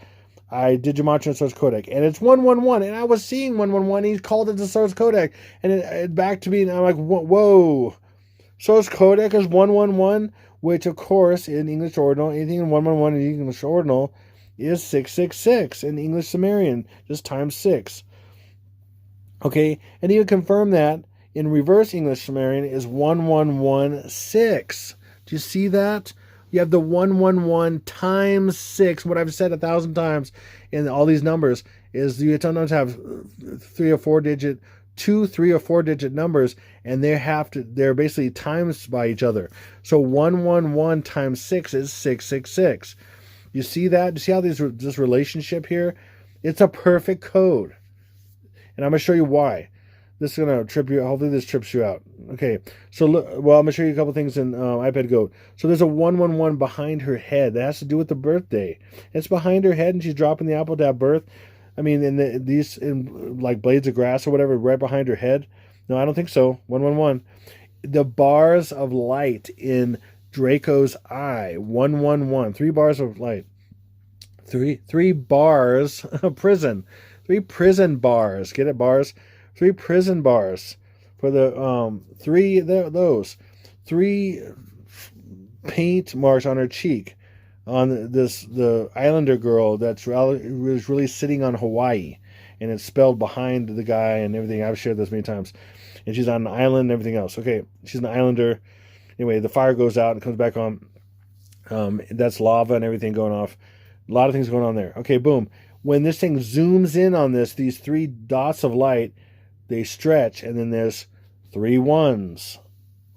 I did gematria and source codec, and it's 111, and I was seeing 111. He called it the source codec, and it back to me, and I'm like, whoa. Source codec is 111, which of course in English ordinal, anything in 111 in English ordinal is 666 in English Sumerian, just times 6. Okay, and even confirm that in reverse English Sumerian is 1116. Do you see that? You have the 111 times 6. What I've said 1,000 times in all these numbers is you sometimes have 3 or 4 digit 2, 3, or 4 digit numbers, and they're basically times by each other. So 111 times 6 is 666. You see that? You see how this relationship here? It's a perfect code. And I'm going to show you why. This is going to trip you. Hopefully this trips you out. Okay. So look, well, I'm going to show you a couple things in iPad Go. So there's a 111 behind her head. That has to do with the birthday. It's behind her head, and she's dropping the apple to have birth. I mean, in like blades of grass or whatever, right behind her head. No, I don't think so. 111. The bars of light in Draco's eye. 111. 3 bars of light. Three bars of prison. 3 prison bars. Get it, bars? 3 prison bars for the those 3 paint marks on her cheek on the Islander girl was really sitting on Hawaii, and it's spelled behind the guy and everything. I've shared this many times, and she's on an island and everything else. Okay, she's an Islander. Anyway, the fire goes out and comes back on. That's lava and everything going off. A lot of things going on there. Okay, boom. When this thing zooms in on these 3 dots of light, they stretch, and then there's 3 ones,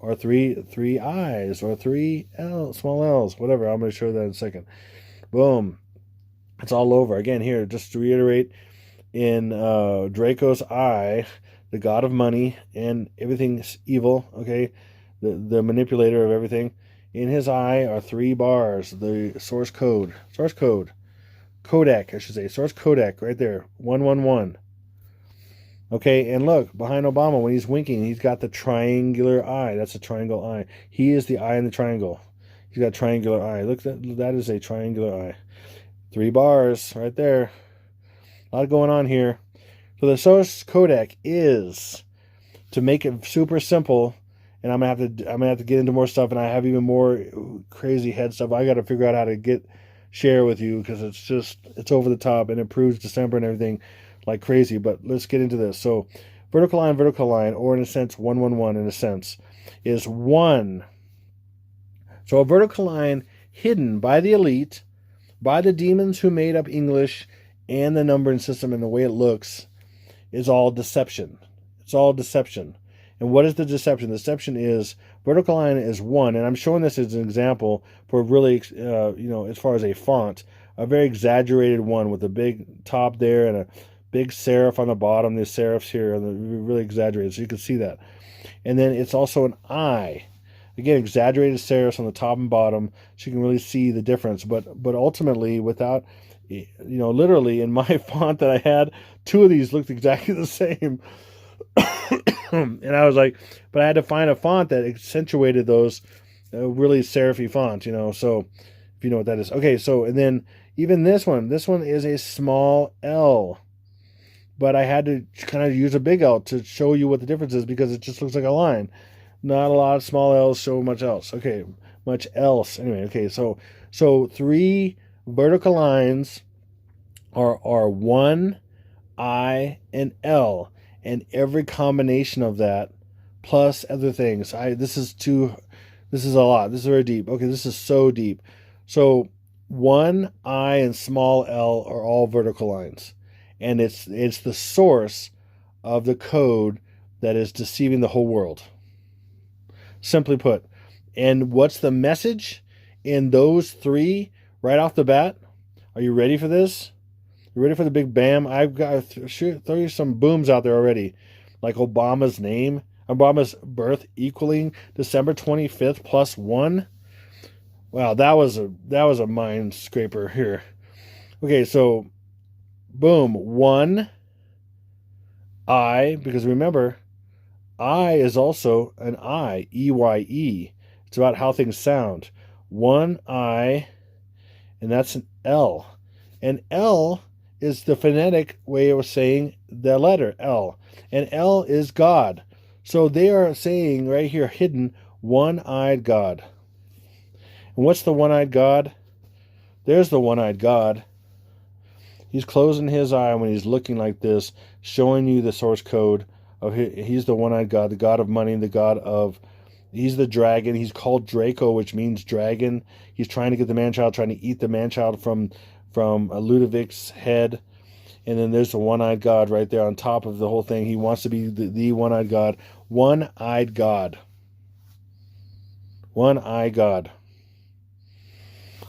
or three I's, or 3 small L's, whatever. I'm going to show that in a second. Boom. It's all over. Again, here, just to reiterate, in Draco's eye, the god of money and everything's evil, okay, the manipulator of everything, in his eye are 3 bars, the source code, codec, I should say, source codec, right there, 111. Okay, and look, behind Obama, when he's winking, he's got the triangular eye. That's a triangle eye. He is the eye in the triangle. He's got a triangular eye. Look, that is a triangular eye. 3 bars right there. A lot going on here. So the source codec is, to make it super simple, and I'm gonna have to get into more stuff, and I have even more crazy head stuff I got to figure out how to share with you, because it's over the top, and it proves December and everything like crazy. But let's get into this. So vertical line, or in a sense 111 in a sense, is 1. So a vertical line hidden by the elite, by the demons who made up English and the numbering system and the way it looks, is all deception. It's all deception. And what is the deception? The deception is vertical line is 1, and I'm showing this as an example for really, as far as a font, a very exaggerated one with a big top there and a big serif on the bottom. The serifs here are really exaggerated, so you can see that. And then it's also an I. Again, exaggerated serifs on the top and bottom, so you can really see the difference. But ultimately, without, literally in my font that I had, 2 of these looked exactly the same. And I was like, but I had to find a font that accentuated those really serify fonts, so if you know what that is. Okay, so, and then even this one is a small L. But I had to kind of use a big L to show you what the difference is, because it just looks like a line. Not a lot of small L's show much else. Okay, much else. Anyway, okay, so 3 vertical lines are 1, I, and L. And every combination of that, plus other things. This is a lot. This is very deep. Okay, this is so deep. So 1, I, and small L are all vertical lines. And it's the source of the code that is deceiving the whole world. Simply put. And what's the message in those 3 right off the bat? Are you ready for this? You ready for the big bam? I've got to throw you some booms out there already. Like Obama's name, Obama's birth equaling December 25th plus 1. Wow, that was a mind scraper here. Okay, so boom, 1, I, because remember, I is also an I, E-Y-E. It's about how things sound. 1, I, and that's an L. And L is the phonetic way of saying the letter L. And L is God. So they are saying right here, hidden, one-eyed God. And what's the one-eyed God? There's the one-eyed God. He's closing his eye when he's looking like this, showing you the source code of he's the one-eyed God, the god of money, he's the dragon. He's called Draco, which means dragon. He's trying to get the man-child, trying to eat the man-child from Ludovic's head. And then there's the one-eyed God right there on top of the whole thing. He wants to be the one-eyed God. One-eyed God. One-eyed God.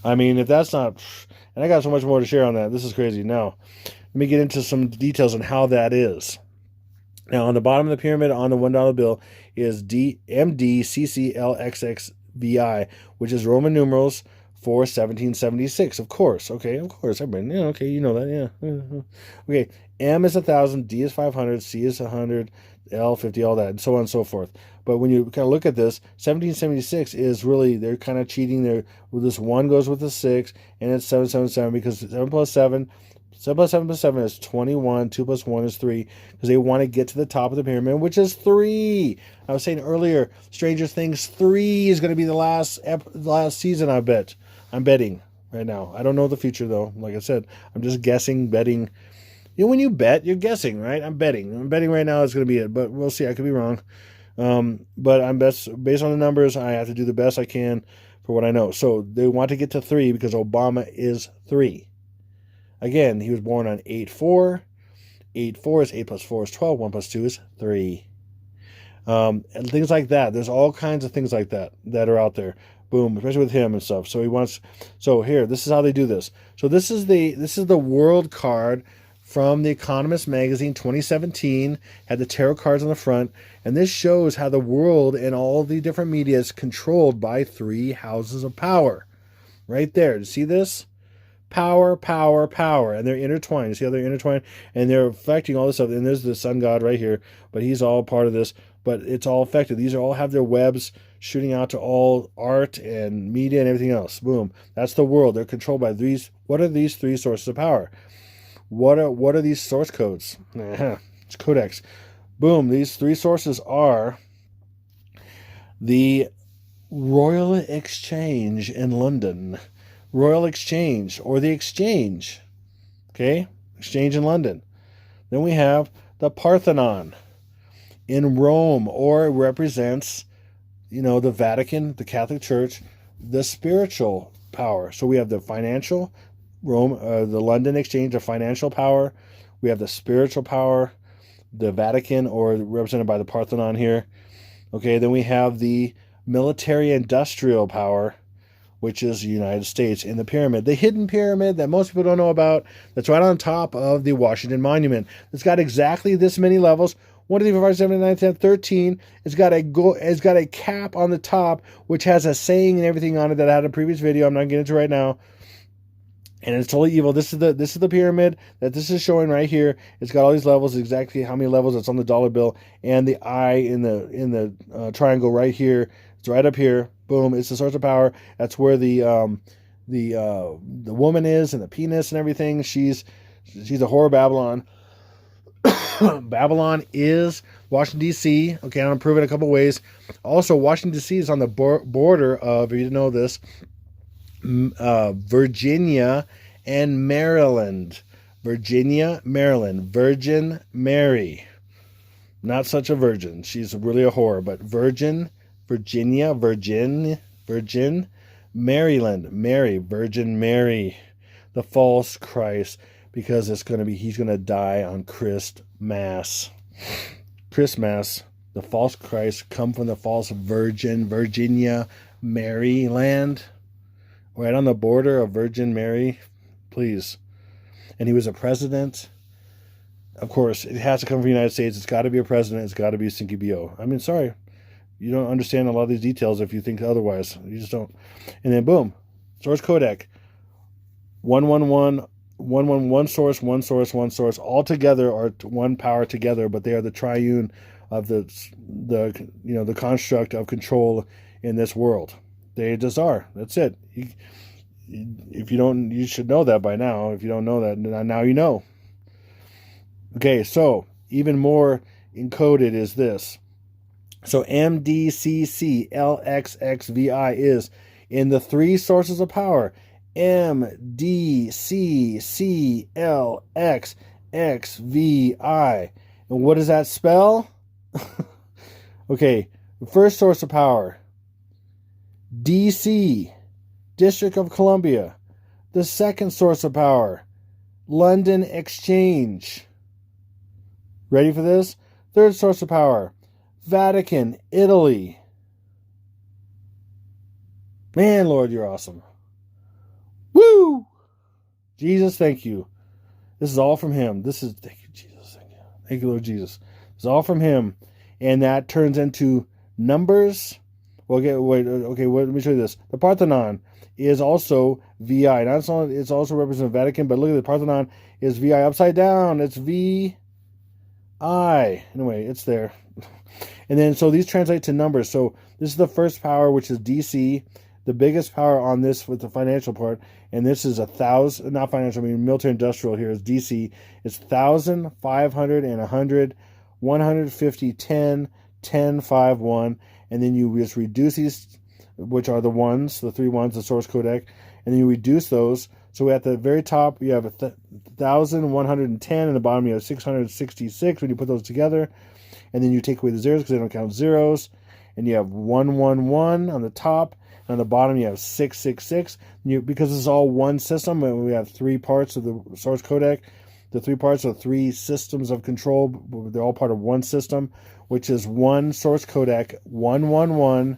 I mean, if that's not... And I got so much more to share on that. This is crazy. Now, let me get into some details on how that is. Now, on the bottom of the pyramid on the $1 bill is MDCCLXXVI, which is Roman numerals for 1776. Of course. Okay, of course. Everybody, yeah, okay, you know that. Yeah. Okay, M is 1,000, D is 500, C is 100, L 50, all that, and so on and so forth. But when you kind of look at this, 1776 is really, they're kind of cheating there. Well, this 1 goes with the 6, and it's 777 because 7 plus 7 plus 7 plus 7 is 21. 2 plus 1 is 3 because they want to get to the top of the pyramid, which is 3. I was saying earlier, Stranger Things 3 is going to be the last season, I bet. I'm betting right now. I don't know the future, though. Like I said, I'm just guessing, betting. You know, when you bet, you're guessing, right? I'm betting. I'm betting right now it's going to be it, but we'll see. I could be wrong. But I'm based on the numbers. I have to do the best I can for what I know. So they want to get to 3 because Obama is 3. Again, he was born on 8/4. 8/4 is 8 plus 4 is 12. 1 plus 2 is 3. And things like that. There's all kinds of things like that are out there. Boom, especially with him and stuff. So he wants. So here, this is how they do this. So this is the world card from The Economist magazine 2017. Had the tarot cards on the front, and this shows how the world and all the different media is controlled by 3 houses of power. Right there. Do you see this? Power, power, power. And they're intertwined. You see how they're intertwined? And they're affecting all this stuff. And there's the sun god right here. But he's all part of this. But it's all affected. These all have their webs shooting out to all art and media and everything else. Boom. That's the world. They're controlled by these. What are these 3 sources of power? What are these source codes? It's codecs. Boom. These 3 sources are the Royal Exchange in London. Royal Exchange, or the Exchange. Okay? Exchange in London. Then we have the Parthenon in Rome, or it represents, the Vatican, the Catholic Church, the spiritual power. So we have the financial, the London Exchange, the financial power. We have the spiritual power, the Vatican, or represented by the Parthenon here. Okay, then we have the military industrial power, which is the United States in the pyramid. The hidden pyramid that most people don't know about, that's right on top of the Washington Monument. It's got exactly this many levels. 1, 2, 3, 4, 5, 7, 8, 9, 10, 13. It's got a cap on the top, which has a saying and everything on it that I had in a previous video. I'm not getting into right now. And it's totally evil. This is the pyramid that this is showing right here. It's got all these levels, exactly how many levels it's on the dollar bill, and the eye in the triangle right here. It's right up here. Boom! It's the source of power. That's where the woman is, and the penis and everything. She's a whore of Babylon. Babylon is Washington D.C. Okay, I'm gonna prove it a couple ways. Also, Washington D.C. is on the border of, if you didn't know this, Virginia and Maryland. Virginia, Maryland. Virgin Mary. Not such a virgin. She's really a whore, but Virgin, Virginia, Virgin, Maryland, Mary, Virgin Mary, the false Christ, because he's going to die on Christmas. Christmas, the false Christ come from the false virgin, Virginia, Maryland, right on the border of Virgin Mary, please. And he was a president. Of course, it has to come from the United States. It's got to be a president. It's got to be a Stinky BO. I mean, sorry. You don't understand a lot of these details if you think otherwise. You just don't. And then, boom. Source codec. 111, 111, source, one source, one source. All together are one power together, but they are the triune of the construct of control in this world. They just are. That's it. If you don't, you should know that by now. If you don't know that, now you know. Okay, so even more encoded is this. So MDCCLXXVI is in the 3 sources of power. MDCCLXXVI. And what does that spell? Okay, the first source of power. DC, District of Columbia. The second source of power. London Exchange. Ready for this? Third source of power. Vatican, Italy. Man, Lord, you're awesome. Woo! Jesus, thank you. This is all from him. Thank you, Jesus. Thank you. Thank you, Lord Jesus. It's all from him. And that turns into numbers. Well, wait, let me show you this. The Parthenon is also VI. It's also representing Vatican, but look at the Parthenon is VI upside down. It's VI. Anyway, it's there. And then, so these translate to numbers. So this is the first power, which is DC. The biggest power on this with the financial part, and this is 1,000, not financial, I mean military industrial here is DC. It's 1,000, 500, and 100, 150, 10, 10, 5, 1. And then you just reduce these, which are the ones, the 3 ones, the source codec, and then you reduce those. So at the very top, you have 1,110, and the bottom you have 666 when you put those together. And then you take away the zeros because they don't count zeros. And you have 111 on the top. On the bottom, you have 666. Because this is all one system, and we have 3 parts of the source codec. The 3 parts are 3 systems of control. They're all part of one system, which is one source codec, 111,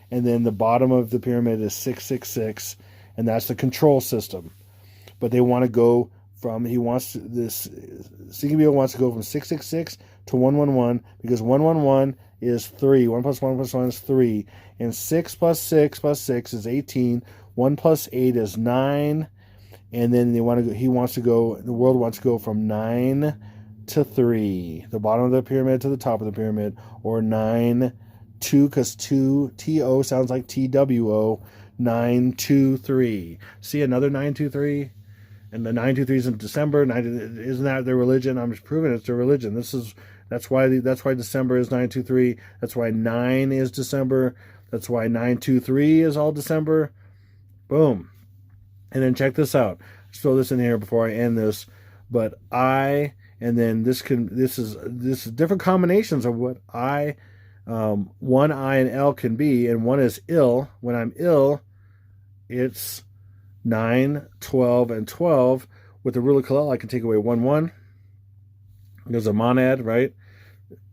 and then the bottom of the pyramid is 666, and that's the control system. But they want to go from, CKBO wants to go from 666 to 111, because 111 is 3. 1 plus 1 plus 1 is 3. And 6 plus 6 plus 6 is 18. 1 plus 8 is 9. And then the world wants to go from 9 to 3. The bottom of the pyramid to the top of the pyramid. Or 9, 2, because 2, TO sounds like TWO. 9, 2, 3. See another 9, 2, 3? And the 9, 2, 3 is in December. Isn't that their religion? I'm just proving it's their religion. That's why December is 923. That's why 9 is December. That's why 923 is all December. Boom. And then check this out. Let's throw this in here before I end this. But and then this is different combinations of what one I and L can be, and one is ill. When I'm ill, it's 9, 12, and 12. With the rule of Kalel, I can take away 1, 1. There's a monad, right?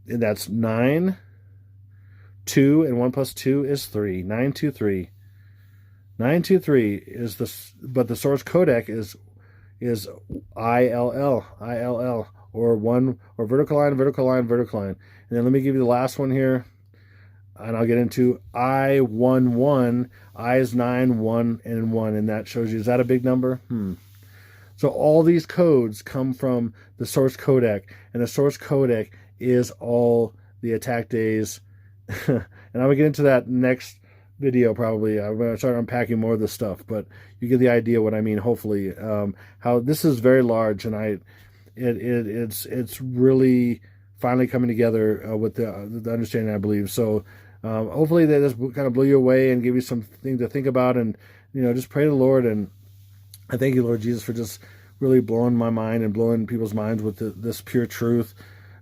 And that's 9, 2, and 1 plus 2 is 3. 9, 2, 3. 9, 2, 3 is but the source codec is ILL, or vertical line, vertical line, vertical line. And then let me give you the last one here, and I'll get into I11. I is 9, 1, and 1, and that shows you, is that a big number? So all these codes come from the source codec, and the source codec is all the attack days. And I'm going to get into that next video probably. I'm going to start unpacking more of this stuff, but you get the idea what I mean, hopefully. How this is very large, and it's really finally coming together with the understanding, I believe. So hopefully that this kind of blew you away and give you something to think about, and just pray to the Lord. And I thank you, Lord Jesus, for just really blowing my mind and blowing people's minds with this pure truth.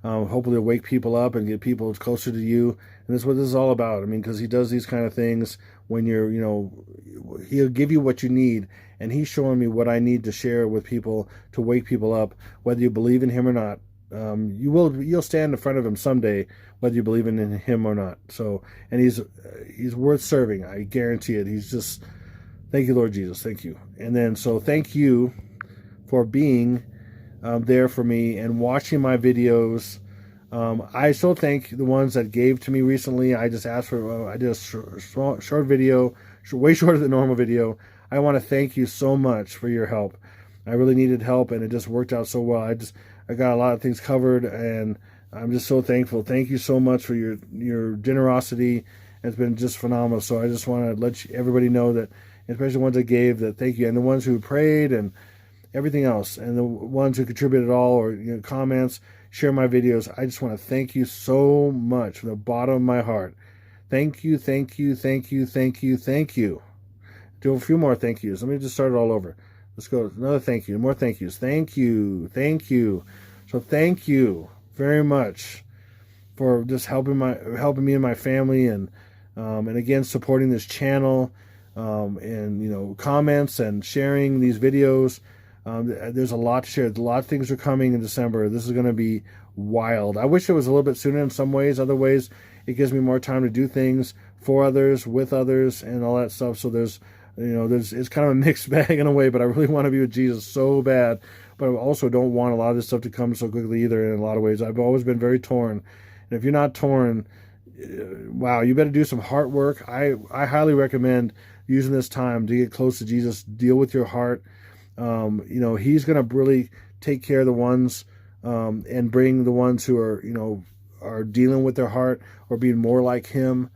Hopefully to wake people up and get people closer to you. And that's what this is all about. I mean, because he does these kind of things when he'll give you what you need. And he's showing me what I need to share with people to wake people up, whether you believe in him or not. You'll stand in front of him someday, whether you believe in him or not. So, and he's worth serving. I guarantee it. He's just, thank you, Lord Jesus. Thank you. And then, so thank you for being there for me and watching my videos. I still thank the ones that gave to me recently. I just asked for, I did a short video, way shorter than normal video. I want to thank you so much for your help. I really needed help, and it just worked out so well. I got a lot of things covered, and I'm just so thankful. Thank you so much for your generosity. It's been just phenomenal. So I just want to let everybody know that, especially the ones that gave, that thank you, and the ones who prayed and everything else, and the ones who contributed all, or comments, share my videos. I just want to thank you so much from the bottom of my heart. Thank you, thank you, thank you, thank you, thank you. Do a few more thank yous. Let me just start it all over. Let's go. Another thank you. More thank yous. Thank you. Thank you. So thank you very much for just helping me and my family, and again, supporting this channel, and comments and sharing these videos. There's a lot to share. A lot of things are coming in December. This is going to be wild. I wish it was a little bit sooner in some ways. Other ways, it gives me more time to do things for others, with others, and all that stuff. So there's it's kind of a mixed bag in a way, but I really want to be with Jesus so bad. But I also don't want a lot of this stuff to come so quickly either in a lot of ways. I've always been very torn. And if you're not torn, wow, you better do some heart work. I highly recommend using this time to get close to Jesus, deal with your heart. He's going to really take care of the ones and bring the ones who are dealing with their heart or being more like him.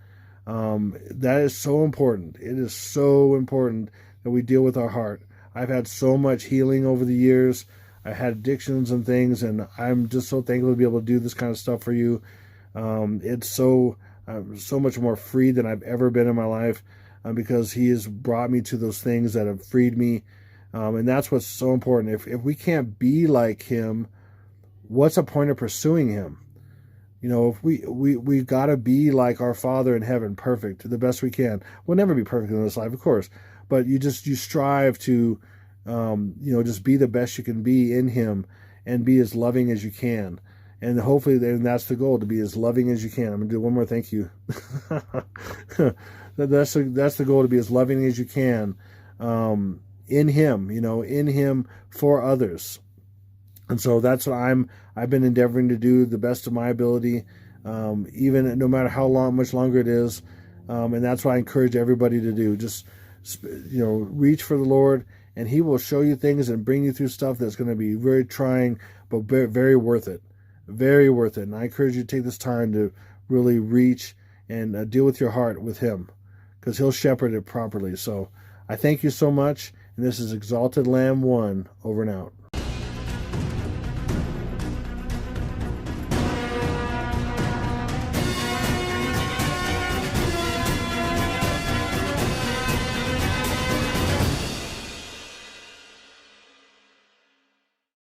That is so important. It is so important that we deal with our heart. I've had so much healing over the years. I had addictions and things, and I'm just so thankful to be able to do this kind of stuff for you. It's so much more free than I've ever been in my life because he has brought me to those things that have freed me. And that's what's so important. If we can't be like him, what's the point of pursuing him? If we've got to be like our Father in heaven, perfect, the best we can. We'll never be perfect in this life, of course, but you strive to, just be the best you can be in him and be as loving as you can. And hopefully that's the goal, to be as loving as you can. I'm going to do one more thank you. That's the goal, to be as loving as you can in him, in him for others. And so that's what I've been endeavoring to do the best of my ability, even no matter how much longer it is. And that's what I encourage everybody to do. Just, reach for the Lord, and he will show you things and bring you through stuff that's going to be very trying, but very, very worth it. Very worth it. And I encourage you to take this time to really reach and deal with your heart with him, because he'll shepherd it properly. So I thank you so much. And this is Exalted Lamb 1, over and out.